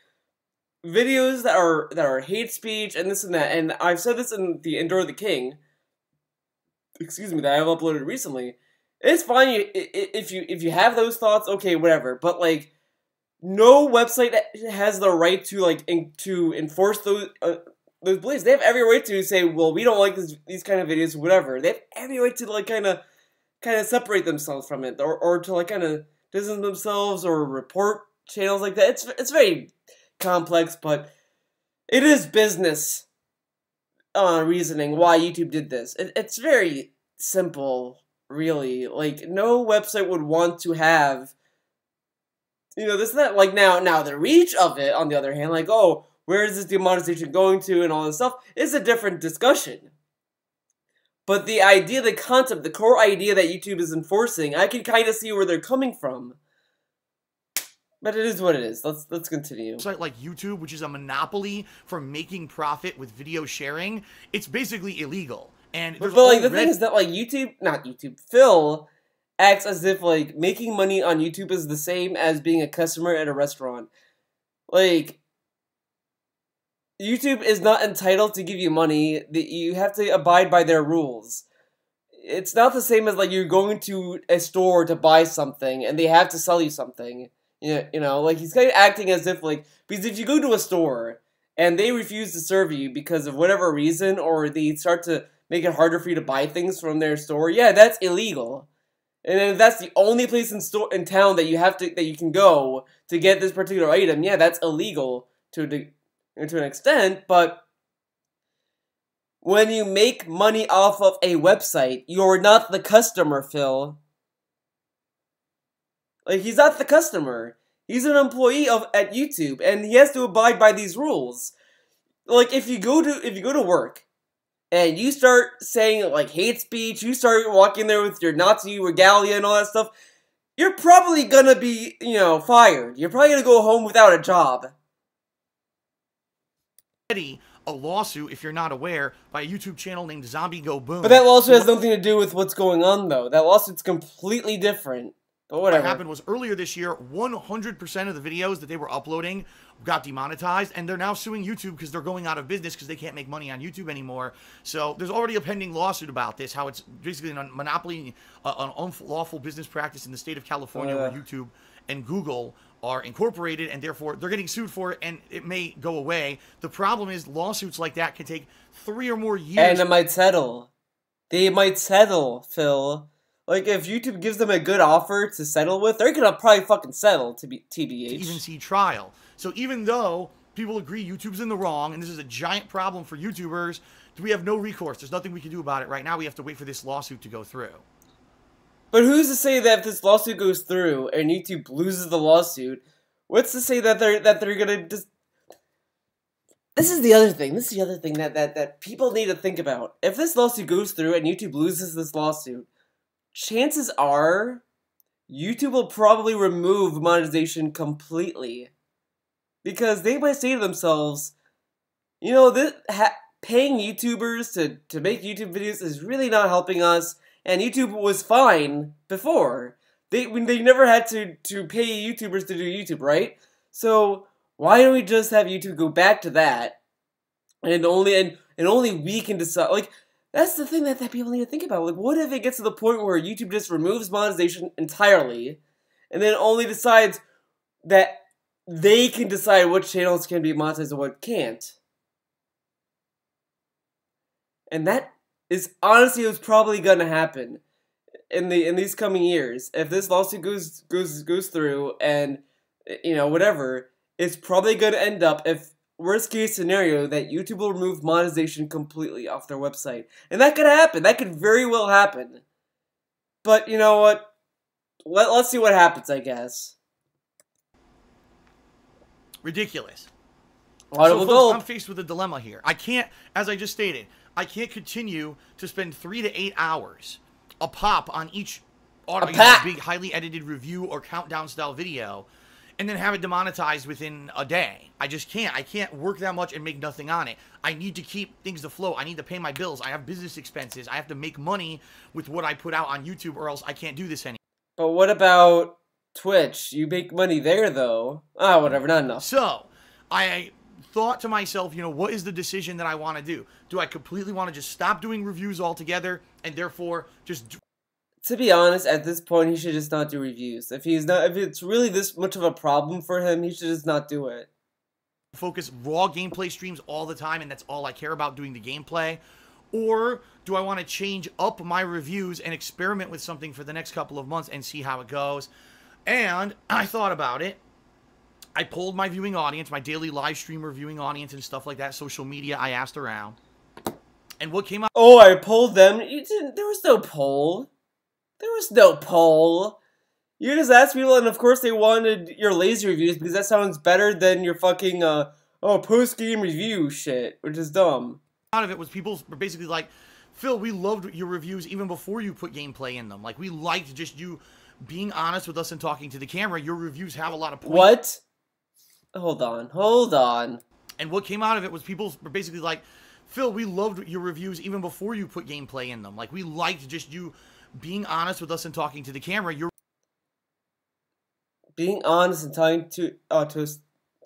videos that are hate speech and this and that. And I've said this in the Endure the King, excuse me, that I've uploaded recently. It's fine if you have those thoughts, okay, whatever. But like, no website has the right to to enforce those beliefs. They have every right to say, well, we don't like these kind of videos, whatever. They have every right to kind of separate themselves from it, or to kind of distance themselves or report channels like that. It's very complex, but it is business reasoning why YouTube did this. It's very simple, really. Like, no website would want to have, this and that. Like, now the reach of it, on the other hand, like, oh, where is this demonetization going to and all this stuff, is a different discussion. But the idea, the concept, the core idea that YouTube is enforcing, I can kind of see where they're coming from. But it is what it is. Let's continue. A site like YouTube, which is a monopoly for making profit with video sharing, it's basically illegal. And but like the thing is that Phil acts as if like making money on YouTube is the same as being a customer at a restaurant. Like, YouTube is not entitled to give you money. You have to abide by their rules. It's not the same as like you're going to a store to buy something and they have to sell you something. Like he's kind of acting as if like, because if you go to a store and they refuse to serve you because of whatever reason, or they start to make it harder for you to buy things from their store, yeah, that's illegal. And then if that's the only place in town that you can go to get this particular item, yeah, that's illegal to an extent. But when you make money off of a website, you're not the customer, Phil. Like, he's not the customer. He's an employee at YouTube, and he has to abide by these rules. Like, if you go to work and you start saying like hate speech, you start walking there with your Nazi regalia and all that stuff, you're probably gonna be, fired. You're probably gonna go home without a job. A lawsuit, if you're not aware, by a YouTube channel named Zombie Go Boom. But that lawsuit has nothing to do with what's going on, though. That lawsuit's completely different. But whatever. What happened was earlier this year, 100% of the videos that they were uploading got demonetized, and they're now suing YouTube because they're going out of business because they can't make money on YouTube anymore. So there's already a pending lawsuit about this, how it's basically a monopoly, an unlawful business practice in the state of California where YouTube and Google are incorporated, and therefore they're getting sued for it, and it may go away. The problem is lawsuits like that can take 3 or more years. And it might settle. They might settle, Phil. Like, if YouTube gives them a good offer to settle with, they're gonna probably fucking settle, TBH. To even see trial. So even though people agree YouTube's in the wrong, and this is a giant problem for YouTubers, we have no recourse. There's nothing we can do about it right now. We have to wait for this lawsuit to go through. But who's to say that if this lawsuit goes through and YouTube loses the lawsuit, what's to say that they're gonna just... This is the other thing. This is the other thing that people need to think about. If this lawsuit goes through and YouTube loses this lawsuit, chances are YouTube will probably remove monetization completely. Because they might say to themselves, paying YouTubers to make YouTube videos is really not helping us, and YouTube was fine before. They never had to pay YouTubers to do YouTube, right? So why don't we just have YouTube go back to that, and only we can decide? Like, that's the thing that people need to think about. Like, what if it gets to the point where YouTube just removes monetization entirely, and then only decides that they can decide which channels can be monetized and what can't? And that is honestly what's probably gonna happen in these coming years. If this lawsuit goes through, and whatever, it's probably gonna end up, if worst case scenario, that YouTube will remove monetization completely off their website. And that could happen. That could very well happen. But you know what? Let's see what happens, I guess. Ridiculous. Audible folks, Gold. I'm faced with a dilemma here. I can't, as I just stated, I can't continue to spend 3 to 8 hours a pop on each big, highly edited review or countdown style video, and then have it demonetized within a day. I just can't. I can't work that much and make nothing on it. I need to keep things afloat. I need to pay my bills. I have business expenses. I have to make money with what I put out on YouTube, or else I can't do this anymore. But what about Twitch? You make money there, though. Ah, whatever, not enough. So, I thought to myself, you know, what is the decision that I want to do? Do I completely want to just stop doing reviews altogether, and therefore just... To be honest, at this point, he should just not do reviews. If it's really this much of a problem for him, he should just not do it. Focus raw gameplay streams all the time, and that's all I care about, doing the gameplay? Or do I want to change up my reviews and experiment with something for the next couple of months and see how it goes? And I thought about it. I polled my viewing audience, my daily live streamer viewing audience and stuff like that, social media. I asked around. And what came out... Oh, I polled them? You didn't... There was no poll. There was no poll. You just asked people, and of course they wanted your lazy reviews, because that sounds better than your fucking, post-game review shit, which is dumb. Out of it was people were basically like, Phil, we loved your reviews even before you put gameplay in them. Like, we liked just you being honest with us and talking to the camera. Your reviews have a lot of points. What? Hold on. And what came out of it was people were basically like, Phil, we loved your reviews even before you put gameplay in them. Like, we liked just you being honest with us and talking to the camera. You're being honest and talking to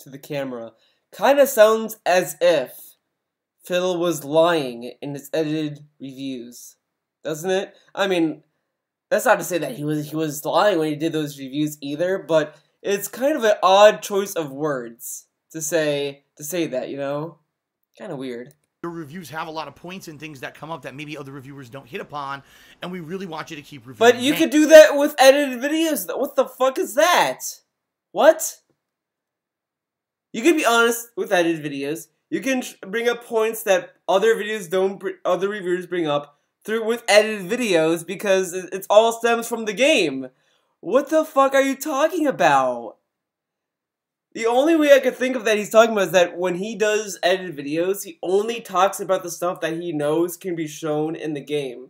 the camera kind of sounds as if Phil was lying in his edited reviews, doesn't it? I mean, that's not to say that he was lying when he did those reviews either, but it's kind of an odd choice of words to say that, you know? Kind of weird. Your reviews have a lot of points and things that come up that maybe other reviewers don't hit upon, and we really want you to keep reviewing. But you could do that with edited videos. What the fuck is that? What? You can be honest with edited videos. You can bring up points that other reviewers bring up with edited videos, because it's all stems from the game. What the fuck are you talking about? The only way I could think of that he's talking about is that when he does edited videos, he only talks about the stuff that he knows can be shown in the game.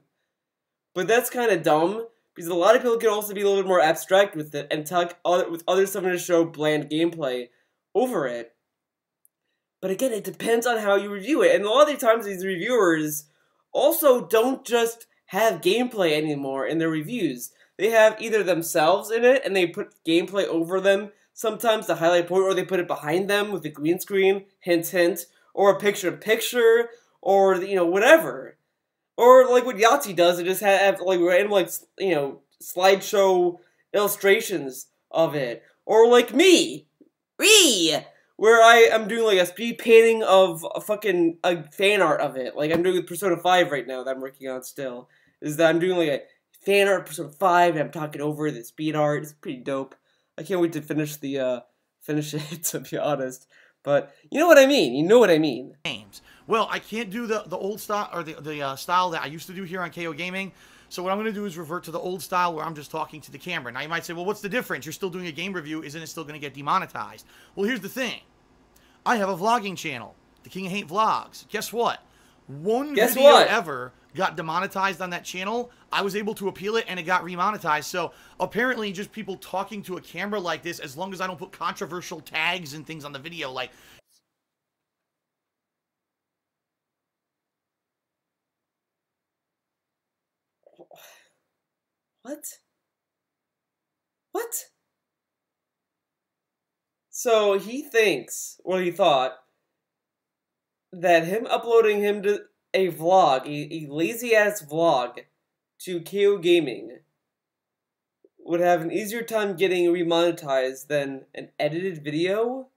But that's kind of dumb, because a lot of people can also be a little bit more abstract with it and talk with other stuff to show bland gameplay over it. But again, it depends on how you review it. And a lot of the times these reviewers also don't just have gameplay anymore in their reviews. They have either themselves in it and they put gameplay over them, sometimes the highlight point, or they put it behind them with a green screen, hint hint, or a picture-in-picture, or, you know, whatever. Or like what Yahtzee does, it just have like random, like, you know, slideshow illustrations of it. Or like me, where I am doing like a speed painting of a fucking fan art of it. Like I'm doing with Persona 5 right now that I'm working on still. Is that I'm doing like a fan art of Persona 5 and I'm talking over the speed art. It's pretty dope. I can't wait to finish it, to be honest. But you know what I mean. You know what I mean. Games. Well, I can't do the old style, or the style that I used to do here on KEO Gaming. So what I'm going to do is revert to the old style where I'm just talking to the camera. Now you might say, well, what's the difference? You're still doing a game review. Isn't it still going to get demonetized? Well, here's the thing. I have a vlogging channel, The King of Hate Vlogs. Guess what? One video ever got demonetized on that channel. I was able to appeal it and it got remonetized. So apparently just people talking to a camera like this, as long as I don't put controversial tags and things on the video, like... What? So he thought that him uploading him to a vlog, a lazy-ass vlog, to KEO Gaming would have an easier time getting remonetized than an edited video?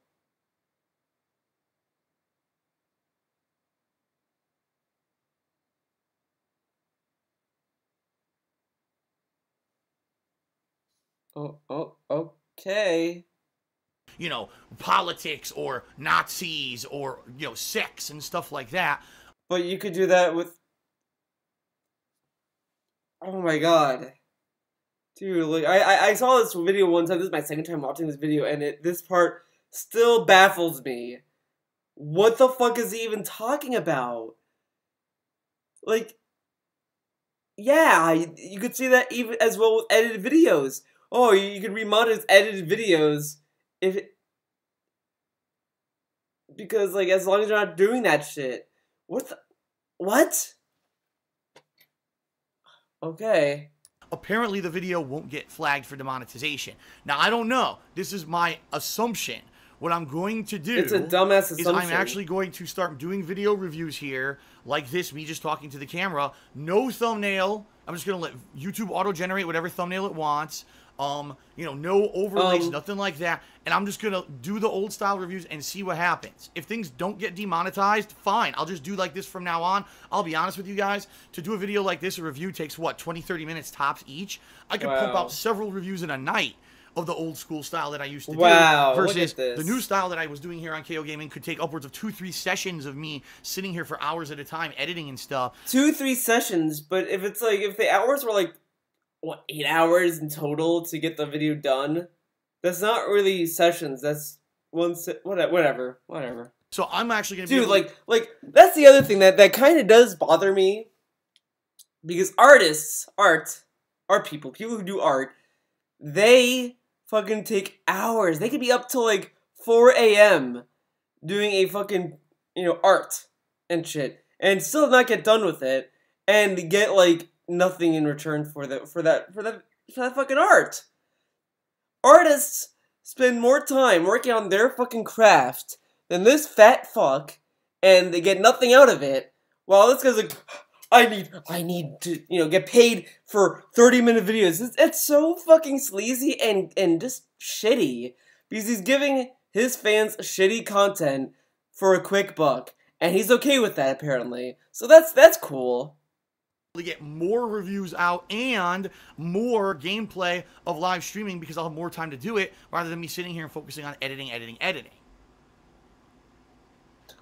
Okay. You know, politics or Nazis or, you know, sex and stuff like that. But you could do that with... Oh my god. Dude, like, I saw this video one time. This is my second time watching this video, and this part still baffles me. what the fuck is he even talking about? Like, yeah, you could see that even as well with edited videos. Oh, you could remonetize edited videos if it, because like as long as you're not doing that shit. What? Okay. Apparently the video won't get flagged for demonetization. Now, I don't know. This is my assumption. What I'm going to do It's a dumbass assumption. is I'm actually going to start doing video reviews here, like this, me just talking to the camera. No thumbnail. I'm just going to let YouTube auto-generate whatever thumbnail it wants. You know, no overlays, nothing like that. And I'm just going to do the old style reviews and see what happens. If things don't get demonetized, fine. I'll just do like this from now on. I'll be honest with you guys. To do a video like this, a review takes, what, 20, 30 minutes tops each? I could pump out several reviews in a night of the old school style that I used to do. Versus the new style that I was doing here on KEO Gaming could take upwards of 2-3 sessions of me sitting here for hours at a time editing and stuff. 2-3 sessions, but if it's like, if the hours were like, what, 8 hours in total to get the video done? That's not really sessions. That's whatever. So I'm actually gonna be like that's the other thing that kind of does bother me, because art people who do art, they fucking take hours. They could be up till like 4 a.m. doing a fucking art and shit, and still not get done with it, and get like nothing in return for that fucking art. Artists spend more time working on their fucking craft than this fat fuck, and they get nothing out of it. While this guy's like, I need to get paid for 30-minute videos. It's so fucking sleazy and just shitty, because he's giving his fans shitty content for a quick buck, and he's okay with that apparently. So that's cool. Get more reviews out and more gameplay of live streaming, because I'll have more time to do it rather than me sitting here and focusing on editing.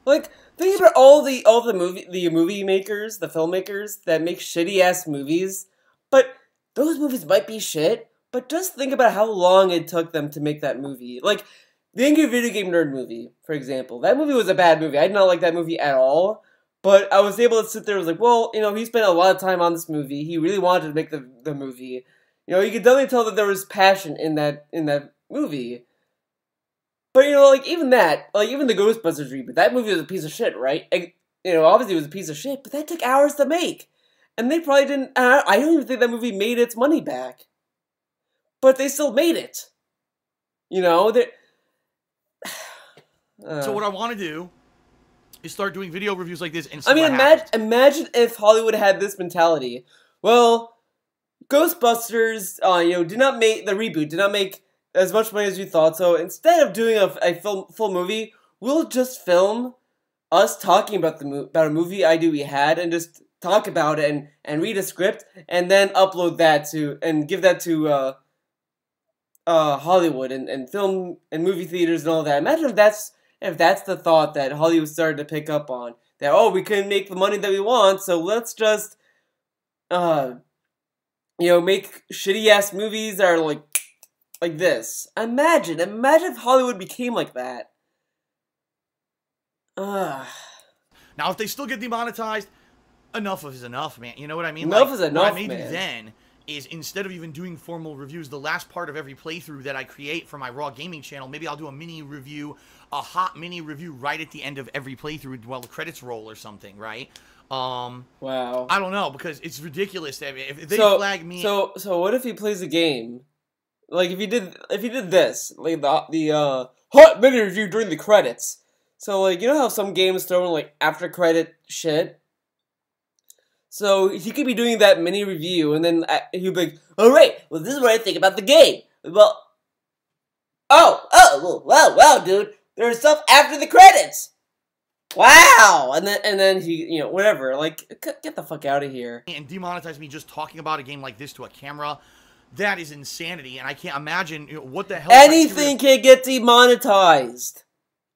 Like, think about all the movie makers, the filmmakers that make shitty ass movies, but those movies might be shit, but just think about how long it took them to make that movie. Like, the Angry Video Game Nerd movie, for example. That movie was a bad movie. I did not like that movie at all. But I was able to sit there and was like, well, he spent a lot of time on this movie. He really wanted to make the movie. You could definitely tell that there was passion in that movie. But, like, even the Ghostbusters reboot, that movie was a piece of shit, right? And, obviously it was a piece of shit, but that took hours to make. And they probably didn't, I don't even think that movie made its money back. But they still made it. So what I want to do is start doing video reviews like this and see imagine if Hollywood had this mentality. Well, Ghostbusters, did not make as much money as we thought, so instead of doing a full movie, we'll just film us talking about a movie idea we had, and just talk about it and read a script, and then upload that and give that to Hollywood and film and movie theaters and all that. Imagine if that's the thought that Hollywood started to pick up on. That, oh, we couldn't make the money that we want, so let's just, make shitty-ass movies that are like this. Imagine if Hollywood became like that. Now, if they still get demonetized, enough is enough, man. You know what I mean? Enough is enough, what I may do then is, instead of even doing formal reviews, the last part of every playthrough that I create for my Raw Gaming channel, maybe I'll do a mini review, a hot mini review right at the end of every playthrough while the credits roll or something, right? Wow. I don't know, because it's ridiculous. If they flag me... So what if he plays a game? Like, if he did this, like the hot mini review during the credits. So, like, you know how some games throw in, like, after credit shit? So, he could be doing that mini review, and then he'll be like, alright, well, this is what I think about the game. Well, wow, dude, there's stuff after the credits. Wow! And then he, whatever, like, get the fuck out of here. And demonetize me just talking about a game like this to a camera. That is insanity, and I can't imagine what the hell... Anything can get demonetized.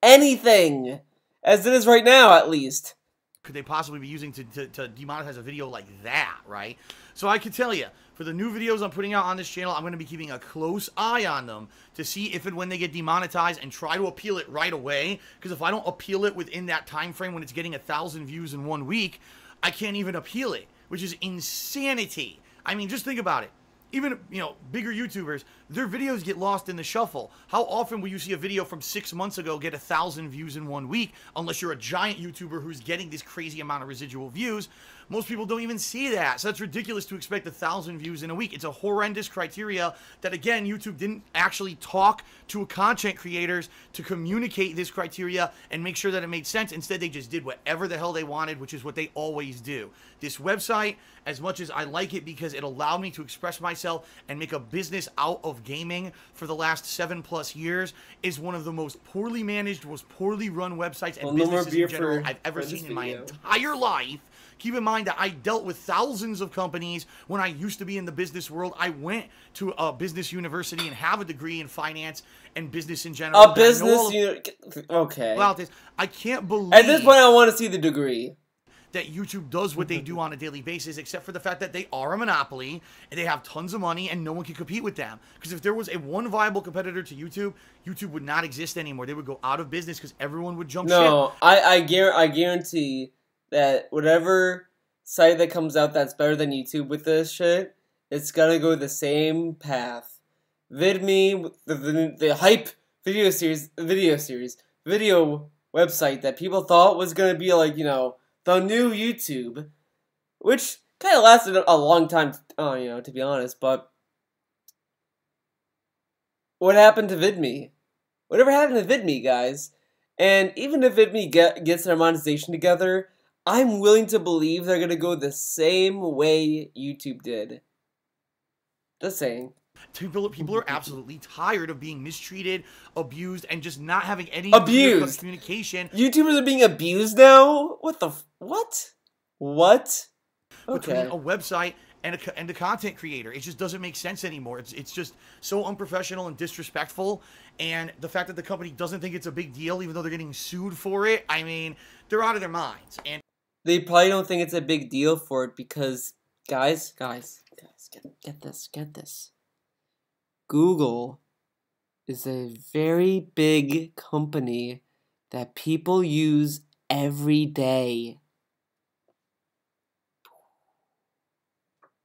Anything. As it is right now, at least. Could they possibly be using to demonetize a video like that, right? So I can tell you, For the new videos I'm putting out on this channel, I'm going to be keeping a close eye on them to see if and when they get demonetized and try to appeal it right away. Because if I don't appeal it within that time frame when it's getting 1,000 views in 1 week, I can't even appeal it, which is insanity. I mean, just think about it. Even, you know, bigger YouTubers, their videos get lost in the shuffle. How often will you see a video from 6 months ago get 1,000 views in 1 week, unless you're a giant YouTuber who's getting this crazy amount of residual views? Most people don't even see that, so that's ridiculous to expect 1,000 views in a week. It's a horrendous criteria that, again, YouTube didn't actually talk to content creators to communicate this criteria and make sure that it made sense. Instead, they just did whatever the hell they wanted, which is what they always do. This website, as much as I like it because it allowed me to express myself and make a business out of gaming for the last 7+ years, is one of the most poorly managed, most poorly run websites and businesses in general I've ever seen in my entire life. Keep in mind that I dealt with thousands of companies when I used to be in the business world. I went to a business university and have a degree in finance and business in general. A business okay. Well, I can't believe... At this point, I want to see the degree. That YouTube does what they do on a daily basis, except for the fact that they are a monopoly, and they have tons of money, and no one can compete with them. Because if there was one viable competitor to YouTube, YouTube would not exist anymore. They would go out of business because everyone would jump ship. No, I guarantee that whatever site that comes out that's better than YouTube with this shit, it's gonna go the same path. VidMe, the hype video website that people thought was gonna be like, you know, the new YouTube, which kind of lasted a long time, you know, to be honest, but what happened to VidMe? Whatever happened to VidMe, guys? And even if VidMe gets their monetization together, I'm willing to believe they're going to go the same way YouTube did. Just saying. People are absolutely tired of being mistreated, abused, and just not having any communication. YouTubers are being abused now? What the... What? What? Okay. Between a website and a content creator. It just doesn't make sense anymore. It's just so unprofessional and disrespectful. And the fact that the company doesn't think it's a big deal, even though they're getting sued for it, I mean, they're out of their minds. And they probably don't think it's a big deal for it because, guys, get this. Google is a very big company that people use every day.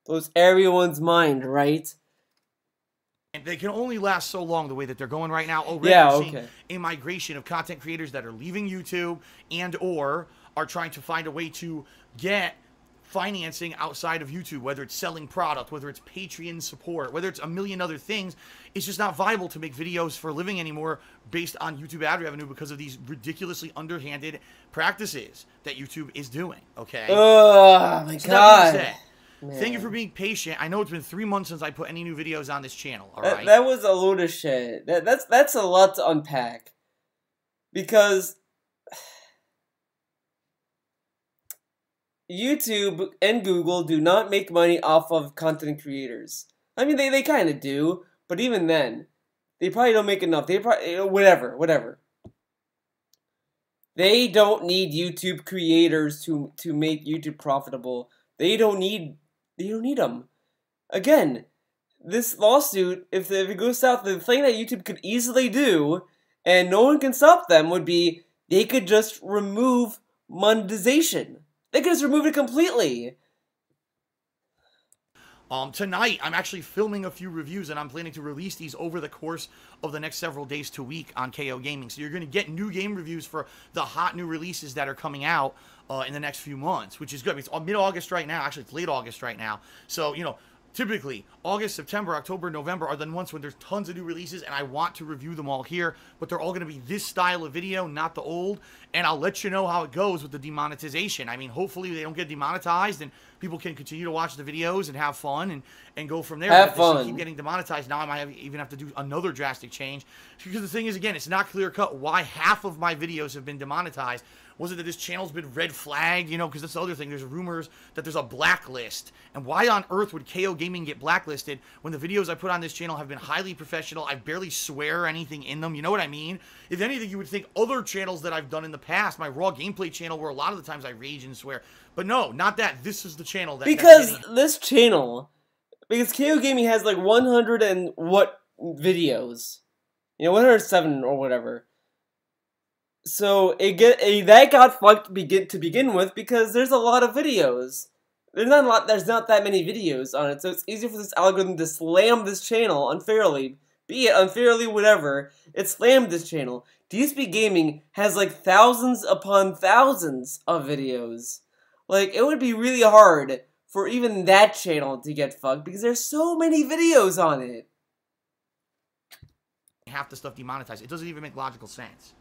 Blows everyone's mind, right? And they can only last so long the way that they're going right now. Already seeing a migration of content creators that are leaving YouTube and or are trying to find a way to get financing outside of YouTube, whether it's selling product, whether it's Patreon support, whether it's a million other things. It's just not viable to make videos for a living anymore based on YouTube ad revenue because of these ridiculously underhanded practices that YouTube is doing, okay? Oh, my God. Thank you for being patient. I know it's been 3 months since I put any new videos on this channel, all right? That was a load of shit. That's a lot to unpack. Because YouTube and Google do not make money off of content creators. I mean, they kind of do, but even then, they probably don't make enough. They probably, whatever. They don't need YouTube creators to make YouTube profitable. They don't need them. Again, this lawsuit, if it goes south, the thing that YouTube could easily do, and no one can stop them, would be they could just remove monetization. They could just remove it completely. Tonight, I'm actually filming a few reviews, and I'm planning to release these over the course of the next several days to week on KEO Gaming. So you're going to get new game reviews for the hot new releases that are coming out in the next few months, which is good. I mean, it's mid-August right now. Actually, it's late August right now. So, you know, typically, August, September, October, November are the months when there's tons of new releases, and I want to review them all here, but they're all going to be this style of video, not the old, and I'll let you know how it goes with the demonetization. I mean, hopefully they don't get demonetized, and people can continue to watch the videos and have fun and go from there. Have fun. If they keep getting demonetized, now I might even have to do another drastic change, because the thing is, again, it's not clear-cut why half of my videos have been demonetized. Was it that this channel's been red flagged? You know, because that's the other thing. There's rumors that there's a blacklist. And why on earth would KEO Gaming get blacklisted when the videos I put on this channel have been highly professional? I barely swear anything in them. You know what I mean? If anything, you would think other channels that I've done in the past, my raw gameplay channel, where a lot of the times I rage and swear. But no, not that. This is the channel that... Because this channel, because KEO Gaming has like 100 and what videos, 107 or whatever. So that got fucked to begin with because there's a lot of videos. There's not that many videos on it, so it's easier for this algorithm to slam this channel unfairly. Be it unfairly, whatever, it slammed this channel. DSP Gaming has like thousands upon thousands of videos. Like, it would be really hard for even that channel to get fucked because there's so many videos on it. Half the stuff demonetized. It doesn't even make logical sense.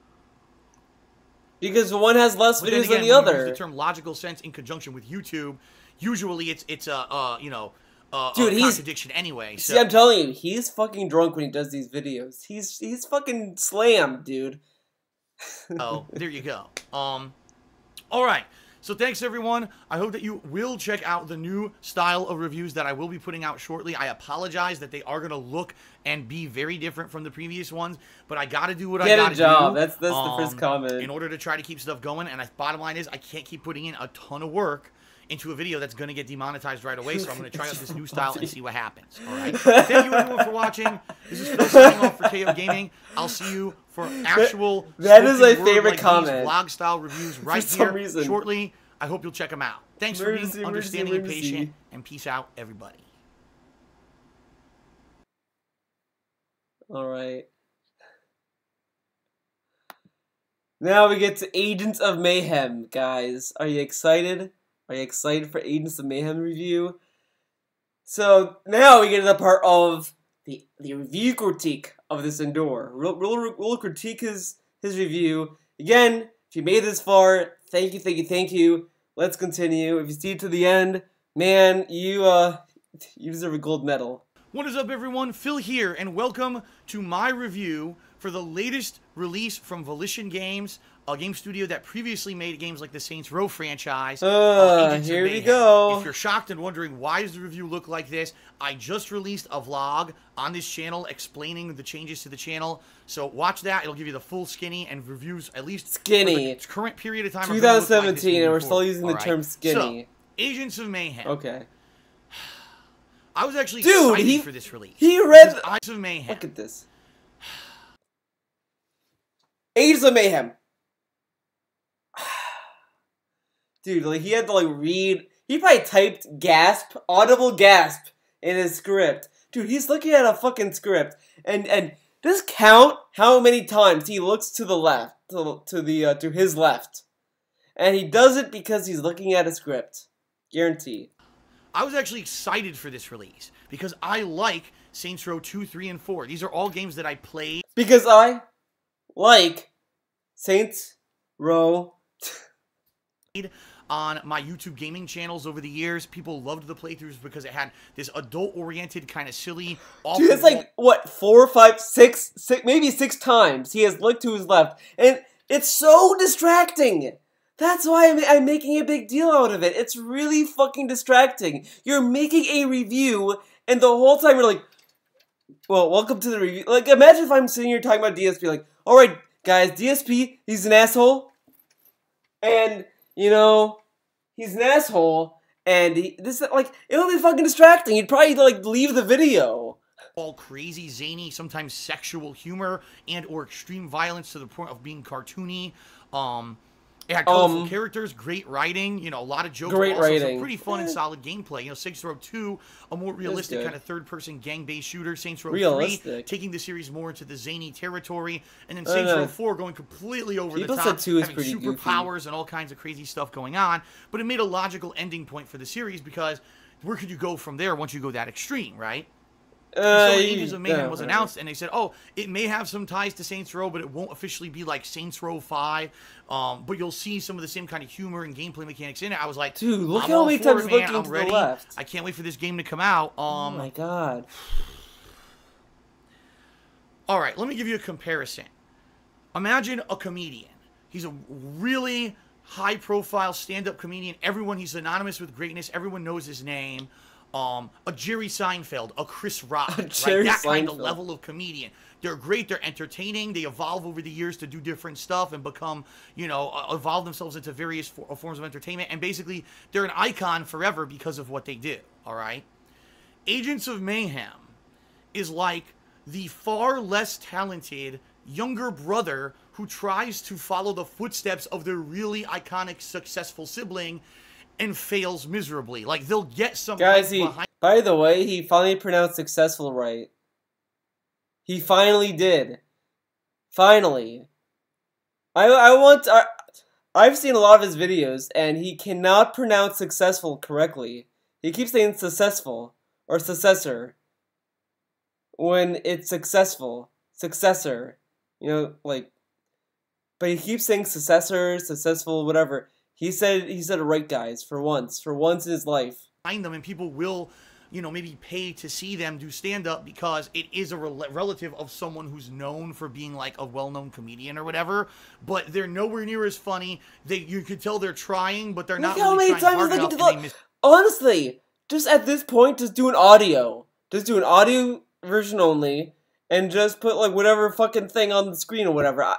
Because one has less videos than the when other. You use the term logical sense in conjunction with YouTube, usually it's a Dude, a contradiction anyway. So. See, I'm telling you, he's fucking drunk when he does these videos. He's fucking slammed, dude. Oh, there you go. All right. So thanks, everyone. I hope that you will check out the new style of reviews that I will be putting out shortly. I apologize that they are going to look and be very different from the previous ones, but I got to do what I got to do. Get a job. That's the first comment. In order to try to keep stuff going, and bottom line is I can't keep putting in a ton of work into a video that's going to get demonetized right away, so I'm going to try out this new style and see what happens. All right? Thank you, everyone, for watching. This is Phil signing off for KEO Gaming. I'll see you for actual that is my favorite comment. Vlog-style reviews right here shortly. I hope you'll check them out. Thanks for being understanding and patient, and peace out, everybody. All right. Now we get to Agents of Mayhem, guys. Are you excited? Are you excited for Agents of Mayhem review? So now we get to the part of the review critique of this Endure. We'll critique his review. Again, if you made this far, thank you. Let's continue. If you see it to the end, man, you deserve a gold medal. What is up, everyone? Phil here, and welcome to my review for the latest release from Volition Games, a game studio that previously made games like the Saints Row franchise. Here we go. If you're shocked and wondering why does the review look like this, I just released a vlog on this channel explaining the changes to the channel. So watch that. It'll give you the full skinny and reviews, at least skinny. For the current period of time. 2017, and we're still using the term skinny. So, Agents of Mayhem. Okay. I was actually excited for this release. He read Agents of Mayhem. Look at this. Agents of Mayhem. Dude, like, he had to, like, read... He probably typed gasp, audible gasp, in his script. Dude, he's looking at a fucking script. And just count how many times he looks to the left, to his left. And he does it because he's looking at a script. Guaranteed. I was actually excited for this release because I like Saints Row 2, 3, and 4. These are all games that I played. Because I like Saints Row on my YouTube gaming channels over the years. People loved the playthroughs because it had this adult-oriented, kind of silly, awful... Dude, it's like, what, 4, 5, 6, maybe 6 times he has looked to his left. And it's so distracting. That's why I'm making a big deal out of it. It's really fucking distracting. You're making a review, and the whole time you're like, well, welcome to the review. Like, imagine if I'm sitting here talking about DSP, like, alright, guys, DSP, he's an asshole. And, he's an asshole. And it would be fucking distracting. He'd probably, like, leave the video. All crazy, zany, sometimes sexual humor and or extreme violence to the point of being cartoony. It had colorful characters, great writing, a lot of jokes, great but also writing. Some pretty fun and solid gameplay. Saints Row 2, a more realistic kind of third-person gang-based shooter. Saints Row 3, taking the series more into the zany territory. And then Saints Row 4 going completely over the top, having superpowers and all kinds of crazy stuff going on. But it made a logical ending point for the series because where could you go from there once you go that extreme, right? So Agents of Mayhem was announced, and they said, oh, it may have some ties to Saints Row, but it won't officially be like Saints Row 5. But you'll see some of the same kind of humor and gameplay mechanics in it. I was like, dude, look how many times he's looking to the left. I can't wait for this game to come out. Oh my god. All right, let me give you a comparison. Imagine a comedian. He's a really high-profile stand-up comedian. He's synonymous with greatness. Everyone knows his name. A Jerry Seinfeld, a Chris Rock, right? That kind of level of comedian. They're great, they're entertaining, they evolve over the years to do different stuff and become, evolve themselves into various forms of entertainment, and basically, they're an icon forever because of what they do, all right? Agents of Mayhem is like the far less talented younger brother who tries to follow the footsteps of their really iconic, successful sibling and fails miserably. Like, they'll get some Guys, behind. by the way, he finally pronounced successful right. He finally did. Finally. I've seen a lot of his videos, and he cannot pronounce successful correctly. He keeps saying successful, or successor, when it's successful. Successor. You know, like, but he keeps saying successor, successful, whatever. He said it right, guys, for once in his life. Them, and people will, you know, maybe pay to see them do stand-up because it is a relative of someone who's known for being like a well-known comedian or whatever, but they're nowhere near as funny. You could tell they're trying, but they're not really trying hard enough. Honestly, just at this point, just do an audio. Just do an audio version only, and just put like whatever fucking thing on the screen or whatever.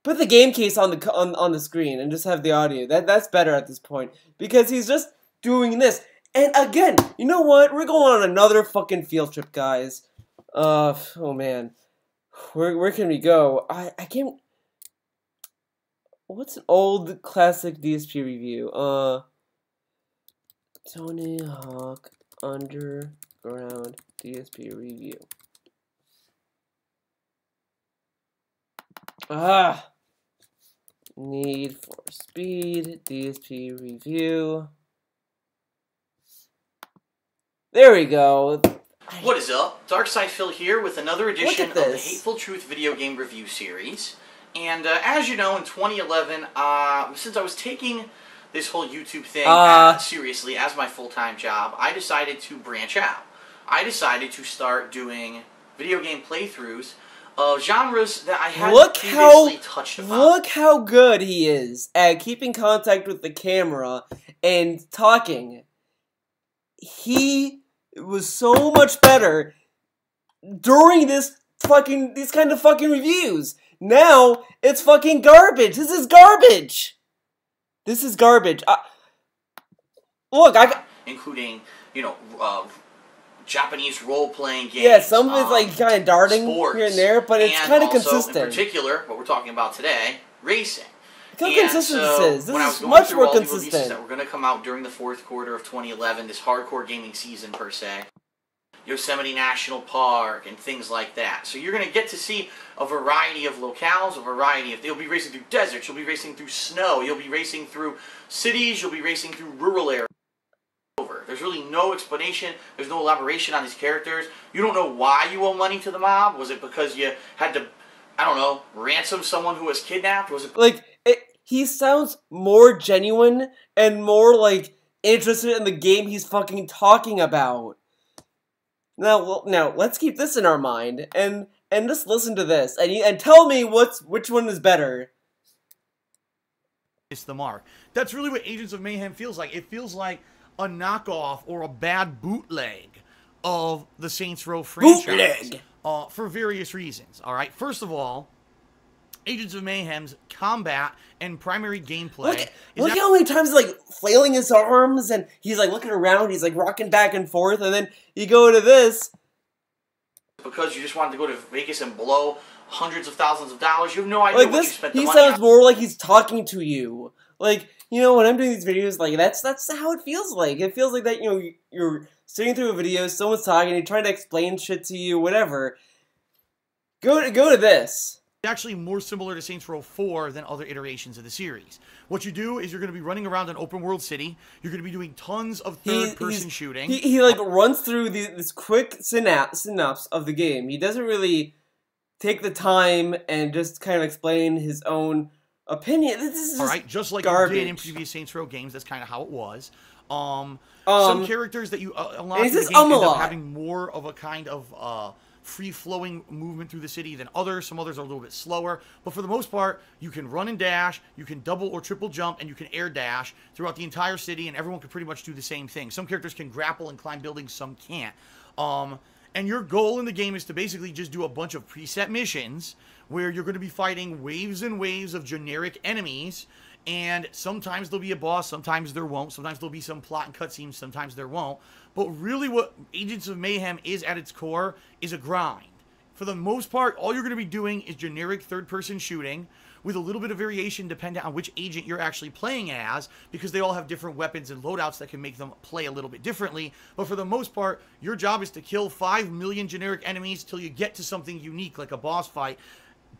Put the game case on the screen and just have the audio. That's better at this point, because he's just doing this. And again, you know what? We're going on another fucking field trip, guys. Oh man, where can we go? I can't. What's an old classic DSP review? Tony Hawk Underground DSP review. Need for Speed DSP review. There we go. What is up? Darkside Phil here with another edition of the Hateful Truth video game review series. And as you know, in 2011, since I was taking this whole YouTube thing seriously as my full-time job, I decided to branch out. I decided to start doing video game playthroughs of genres that I hadn't previously touched upon. Look how good he is at keeping contact with the camera and talking. He was so much better during these kind of fucking reviews. Now it's fucking garbage. This is garbage. This is garbage. Look, including, you know, Japanese role-playing games. Yeah, some of it's like kind of darting sports, here and there, but it's kind of consistent. In particular, what we're talking about today, racing. Look how consistent this is. This is much more consistent. That were going to come out during the fourth quarter of 2011, this hardcore gaming season per se. Yosemite National Park and things like that. So you're going to get to see a variety of locales, you'll be racing through deserts, you'll be racing through snow, you'll be racing through cities, you'll be racing through rural areas. There's really no explanation, there's no elaboration on these characters. You don't know why you owe money to the mob. Was it because you had to, I don't know, ransom someone who was kidnapped? Was it like he sounds more genuine and more like interested in the game he's fucking talking about. Now let's keep this in our mind and just listen to this and tell me which one is better. It's the mark. That's really what Agents of Mayhem feels like. It feels like a knockoff or a bad bootleg of the Saints Row franchise. For various reasons. All right. First of all, Agents of Mayhem's combat and primary gameplay. Look how many times he's like flailing his arms and he's like looking around. He's like rocking back and forth, and then you go to this because you just wanted to go to Vegas and blow hundreds of thousands of dollars. You have no idea what you spent the money on. He sounds more like he's talking to you. Like, you know, when I'm doing these videos, like that's how it feels like. It feels like that, you know, you're sitting through a video, someone's talking, and trying to explain shit to you, whatever. Go to this. Actually more similar to Saints Row 4 than other iterations of the series. What you do is you're going to be running around an open world city. You're going to be doing tons of third-person shooting. He like runs through this quick synapse of the game. He doesn't really take the time and just kind of explain his own opinion. This is just alright, just like garbage. You did in previous Saints Row games, that's kind of how it was. Some characters that you unlock in the game end up having more of a kind of free-flowing movement through the city than others. Some others are a little bit slower, but for the most part, you can run and dash, you can double or triple jump, and you can air dash throughout the entire city, and everyone can pretty much do the same thing. Some characters can grapple and climb buildings, some can't. And your goal in the game is to basically just do a bunch of preset missions where you're going to be fighting waves and waves of generic enemies And sometimes there'll be a boss, sometimes there won't. Sometimes there'll be some plot and cutscenes, sometimes there won't. But really what Agents of Mayhem is at its core is a grind. For the most part, all you're going to be doing is generic third-person shooting with a little bit of variation depending on which agent you're actually playing as, because they all have different weapons and loadouts that can make them play a little bit differently. But for the most part, your job is to kill 5 million generic enemies till you get to something unique like a boss fight,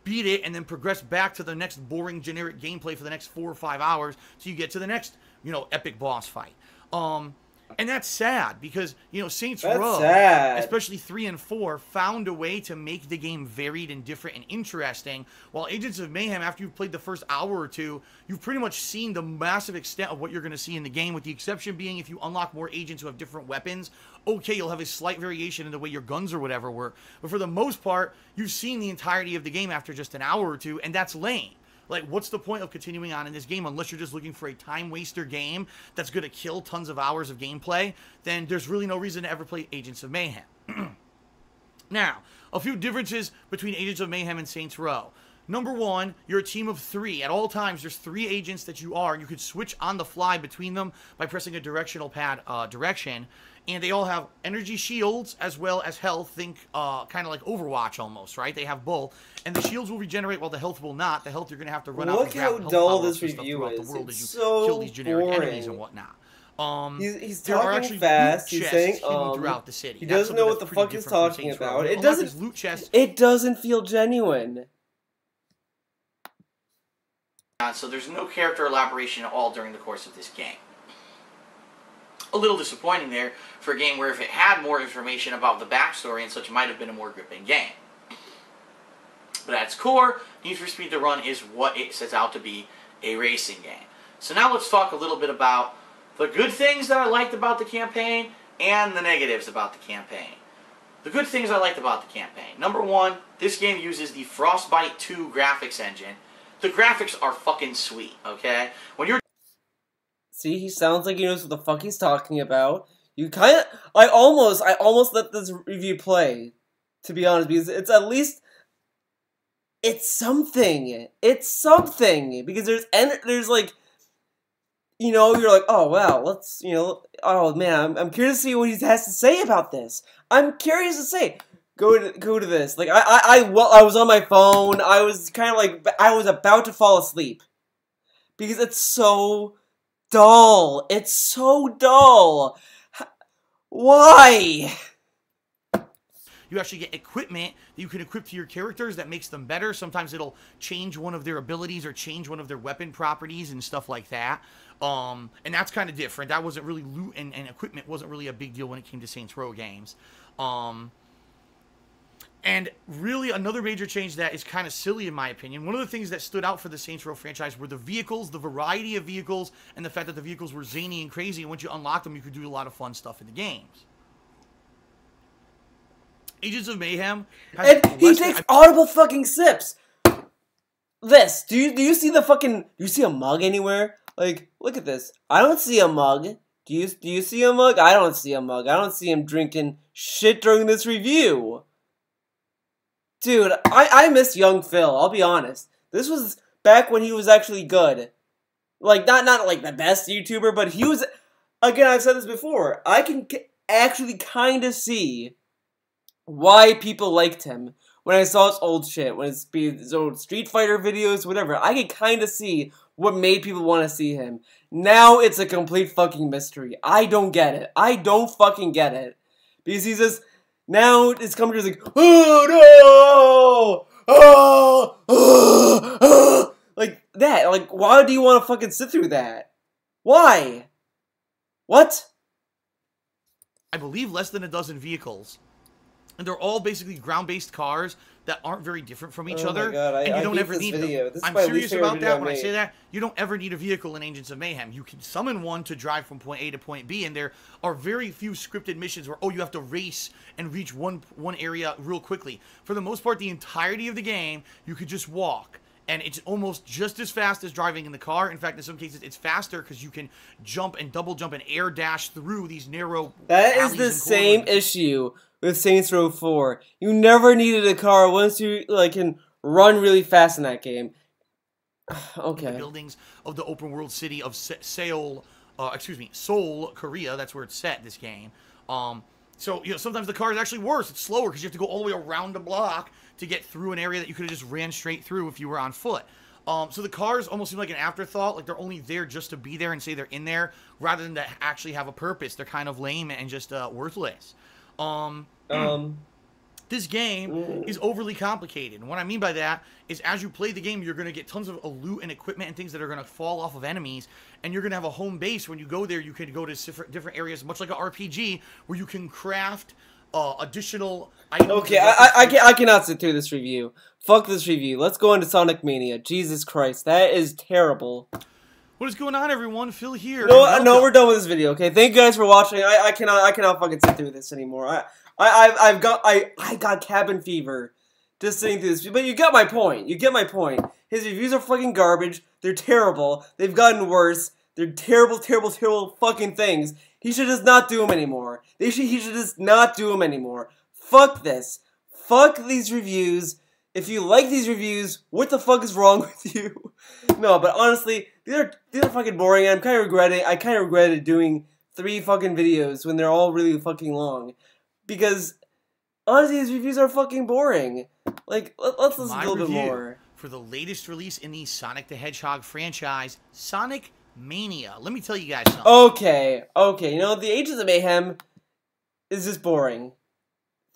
beat it, and then progress back to the next boring generic gameplay for the next 4 or 5 hours till you get to the next, you know, epic boss fight. And that's sad because, you know, Saints Row, especially 3 and 4, found a way to make the game varied and different and interesting. While Agents of Mayhem, after you've played the first hour or two, you've pretty much seen the massive extent of what you're going to see in the game, with the exception being if you unlock more agents who have different weapons, okay, you'll have a slight variation in the way your guns or whatever work. But for the most part, you've seen the entirety of the game after just an hour or two, and that's lame. Like, what's the point of continuing on in this game unless you're just looking for a time-waster game that's going to kill tons of hours of gameplay? Then there's really no reason to ever play Agents of Mayhem. Now, a few differences between Agents of Mayhem and Saints Row. Number one, you're a team of 3. At all times, there's 3 agents that you are, and you could switch on the fly between them by pressing a directional pad direction. And they all have energy shields as well as health. Think kind of like Overwatch almost, right? They have both. And the shields will regenerate while the health will not. The health you're going to have to run out and grab. Look how dull this review is. It's so kill these generic enemies and whatnot. He's talking fast. He's saying throughout the city. He doesn't know what the fuck he's talking about. It doesn't feel genuine. So there's no character elaboration at all during the course of this game. A little disappointing there for a game where if it had more information about the backstory and such, it might have been a more gripping game. But at its core, Need for Speed The Run is what it sets out to be, a racing game. So now let's talk a little bit about the good things that I liked about the campaign and the negatives about the campaign. The good things I liked about the campaign. Number one, this game uses the Frostbite 2 graphics engine. The graphics are fucking sweet, okay? When you're See, he sounds like he knows what the fuck he's talking about. You kind of... I almost let this review play, to be honest, because it's at least... It's something. It's something. Because there's like... You know, you're like, oh, wow, let's, you know... Oh, man, I'm curious to see what he has to say about this. I'm curious to say... Go to this. Like, I was on my phone. I was kind of like... I was about to fall asleep. Because it's so... dull. It's so dull. Why? You actually get equipment that you can equip to your characters that makes them better. Sometimes it'll change one of their abilities or change one of their weapon properties and stuff like that. And that's kind of different. That wasn't really loot and equipment wasn't really a big deal when it came to Saints Row games. And really, another major change that is kind of silly in my opinion, one of the things that stood out for the Saints Row franchise were the vehicles, the variety of vehicles, and the fact that the vehicles were zany and crazy, and once you unlock them, you could do a lot of fun stuff in the games. Agents of Mayhem has... And he takes audible fucking sips! This, do you see the fucking... Do you see a mug anywhere? Like, look at this. I don't see a mug. Do you see a mug? I don't see a mug. I don't see him drinking shit during this review. Dude, I miss young Phil, I'll be honest. This was back when he was actually good. Like, not like the best YouTuber, but he was... Again, I've said this before. I can actually kind of see why people liked him when I saw his old shit. When his old Street Fighter videos, whatever. I can kind of see what made people want to see him. Now it's a complete fucking mystery. I don't get it. I don't fucking get it. Because he's just... Now it's coming to like, oh no! Like that. Like, why do you want to fucking sit through that? Why? What? I believe less than a dozen vehicles. And they're all basically ground-based cars that aren't very different from each other. Oh my god, and you don't ever need them. I'm serious about that when I made. say that. You don't ever need a vehicle in Agents of Mayhem. You can summon one to drive from point A to point B, and there are very few scripted missions where, oh, you have to race and reach one area real quickly. For the most part, the entirety of the game, you could just walk. And it's almost just as fast as driving in the car. In fact, in some cases, it's faster because you can jump and double jump and air dash through these narrow That is the same issue with Saints Row 4. You never needed a car once you can run really fast in that game. Okay. The buildings of the open world city of Seoul, Seoul, Korea. That's where it's set, this game. So, sometimes the car is actually worse. It's slower because you have to go all the way around a block to get through an area that you could have just ran straight through if you were on foot. So the cars almost seem like an afterthought, like they're only there just to be there and say they're in there, rather than to actually have a purpose. They're kind of lame and just worthless. This game is overly complicated. And what I mean by that is as you play the game, you're going to get tons of loot and equipment and things that are going to fall off of enemies. And you're going to have a home base. When you go there, you can go to different areas, much like an RPG, where you can craft additional items. Okay, I cannot sit through this review. Fuck this review. Let's go into Sonic Mania. Jesus Christ, that is terrible. What is going on, everyone? Phil here. No, we're done with this video. Okay, thank you guys for watching. I cannot fucking sit through this anymore. I got cabin fever just sitting through this. But you get my point. You get my point. His reviews are fucking garbage. They're terrible. They've gotten worse. They're terrible, terrible, terrible fucking things. He should just not do them anymore. He should just not do them anymore. Fuck this. Fuck these reviews. If you like these reviews, what the fuck is wrong with you? No, but honestly, these are fucking boring. And I kind of regretted doing 3 fucking videos when they're all really fucking long, because honestly, these reviews are fucking boring. Like, let's listen a little bit more. For the latest release in the Sonic the Hedgehog franchise, Sonic Mania. Let me tell you guys something. Okay. You know, the Agents of Mayhem is just boring.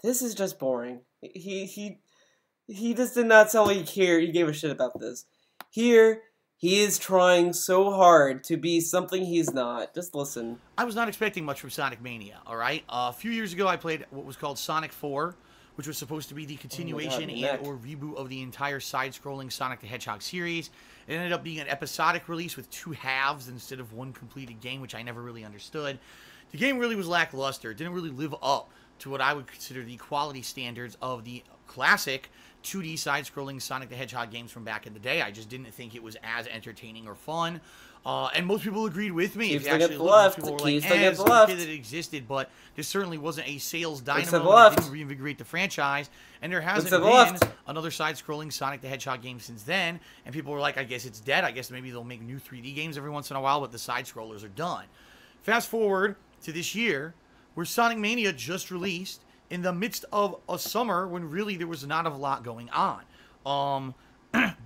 This is just boring. He just did not sound like he gave a shit about this. Here, he is trying so hard to be something he's not. Just listen. I was not expecting much from Sonic Mania, alright? A few years ago, I played what was called Sonic 4, which was supposed to be the continuation or reboot of the entire side-scrolling Sonic the Hedgehog series. It ended up being an episodic release with 2 halves instead of 1 completed game, which I never really understood. The game really was lackluster. It didn't really live up to what I would consider the quality standards of the classic 2D side-scrolling Sonic the Hedgehog games from back in the day. I just didn't think it was as entertaining or fun. And most people agreed with me. If you actually look, most people were like, it's okay that it existed, but this certainly wasn't a sales dynamo. It didn't reinvigorate the franchise. And there hasn't been another side-scrolling Sonic the Hedgehog game since then. And people were like, I guess it's dead. I guess maybe they'll make new 3D games every once in a while, but the side-scrollers are done. Fast forward to this year, where Sonic Mania just released in the midst of a summer when really there was not a lot going on.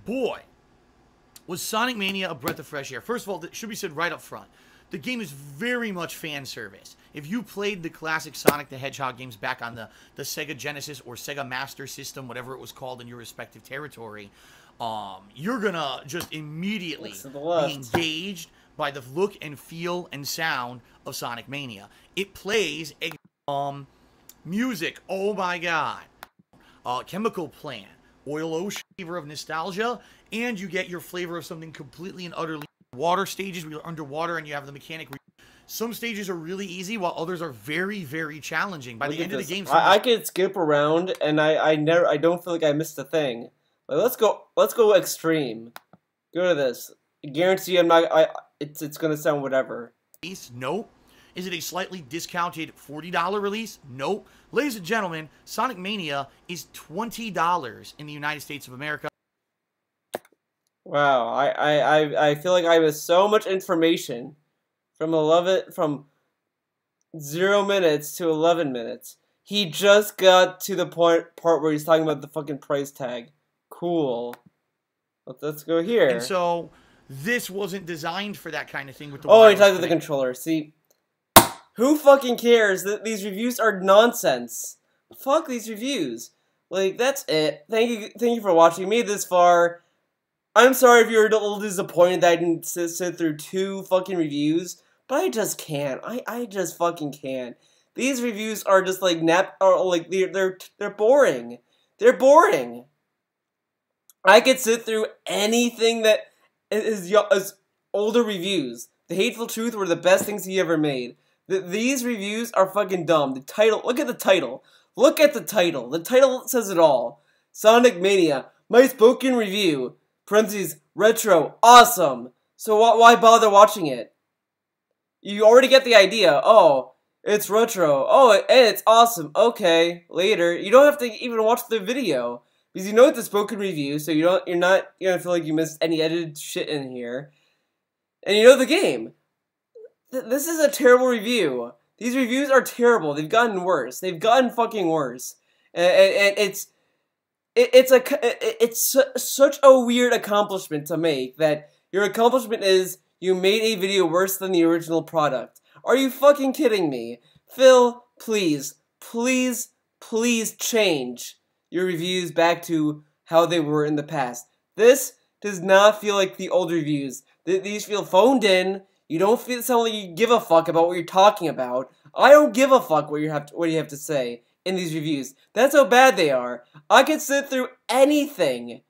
Boy, was Sonic Mania a breath of fresh air. First of all, it should be said right up front, the game is very much fan service. If you played the classic Sonic the Hedgehog games back on the Sega Genesis or Sega Master System, whatever it was called in your respective territory, you're gonna just immediately be engaged by the look and feel and sound of Sonic Mania. It plays music, oh my god, Chemical Plant, Oil Ocean, flavor of nostalgia, and you get your flavor of something completely and utterly water stages where you're underwater and you have the mechanic. Some stages are really easy while others are very, very challenging. By the end of the game, I could skip around and I don't feel like I missed a thing. Like, let's go extreme. Go to this. I guarantee it's gonna sound whatever. Nope. Is it a slightly discounted $40 release? Nope. Ladies and gentlemen, Sonic Mania is $20 in the United States of America. Wow, I feel like I missed so much information from 0 minutes to 11 minutes. He just got to the part where he's talking about the fucking price tag. Cool. Let's go here. And so this wasn't designed for that kind of thing with the he talked about the controller. See, who fucking cares that these reviews are nonsense? Fuck these reviews. Like, that's it. Thank you for watching. You made this far. I'm sorry if you're a little disappointed that I didn't sit through 2 fucking reviews, but I just can't. I just fucking can't. These reviews are just like they're boring. They're boring. I could sit through anything that is older reviews. The Hateful Truth were the best things he ever made. These reviews are fucking dumb. The title, look at the title. Look at the title. The title says it all. Sonic Mania, my spoken review. Parentheses, retro, awesome. So why bother watching it? You already get the idea. Oh, it's retro. Oh, and it's awesome. Okay, later. You don't have to even watch the video. because you know it's a spoken review, so you're not gonna feel like you missed any edited shit in here, and you know the game. This is a terrible review. These reviews are terrible. They've gotten worse. They've gotten fucking worse, and it's such a weird accomplishment to make, that your accomplishment is you made a video worse than the original product. Are you fucking kidding me? Phil, please change your reviews back to how they were in the past. This does not feel like the old reviews. These feel phoned in. You don't sound like you give a fuck about what you're talking about. I don't give a fuck what you have to say in these reviews. That's how bad they are. I could sit through anything,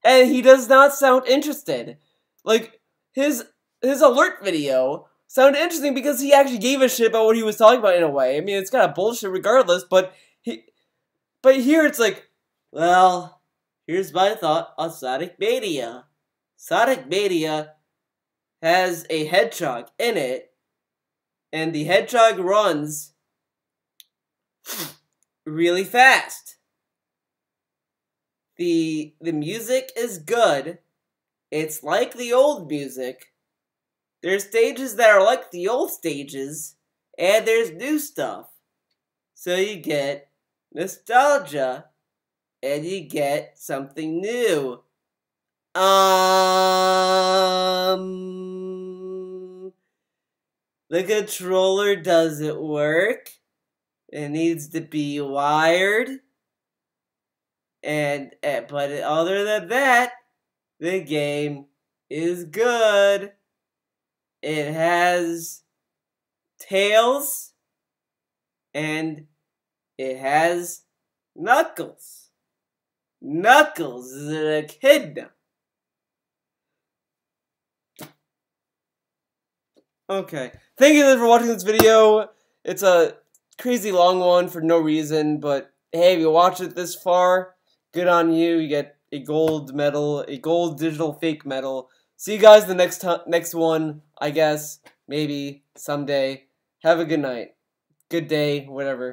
and he does not sound interested. Like, his alert video sounded interesting because he actually gave a shit about what he was talking about in a way. I mean, it's kind of bullshit regardless, but here it's like, well, here's my thought on Sonic Mania. Sonic Mania has a hedgehog in it, and the hedgehog runs really fast. The music is good. It's like the old music. There's stages that are like the old stages, and there's new stuff. So you get nostalgia, and you get something new. The controller doesn't work. It needs to be wired. But other than that, the game is good. It has Tails, and it has Knuckles. Knuckles is an echidna. Okay. Thank you for watching this video. It's a crazy long one for no reason, but hey, if you watch it this far, good on you. You get a gold medal, a gold digital fake medal. See you guys in the next one, I guess. Maybe. Someday. Have a good night. Good day. Whatever.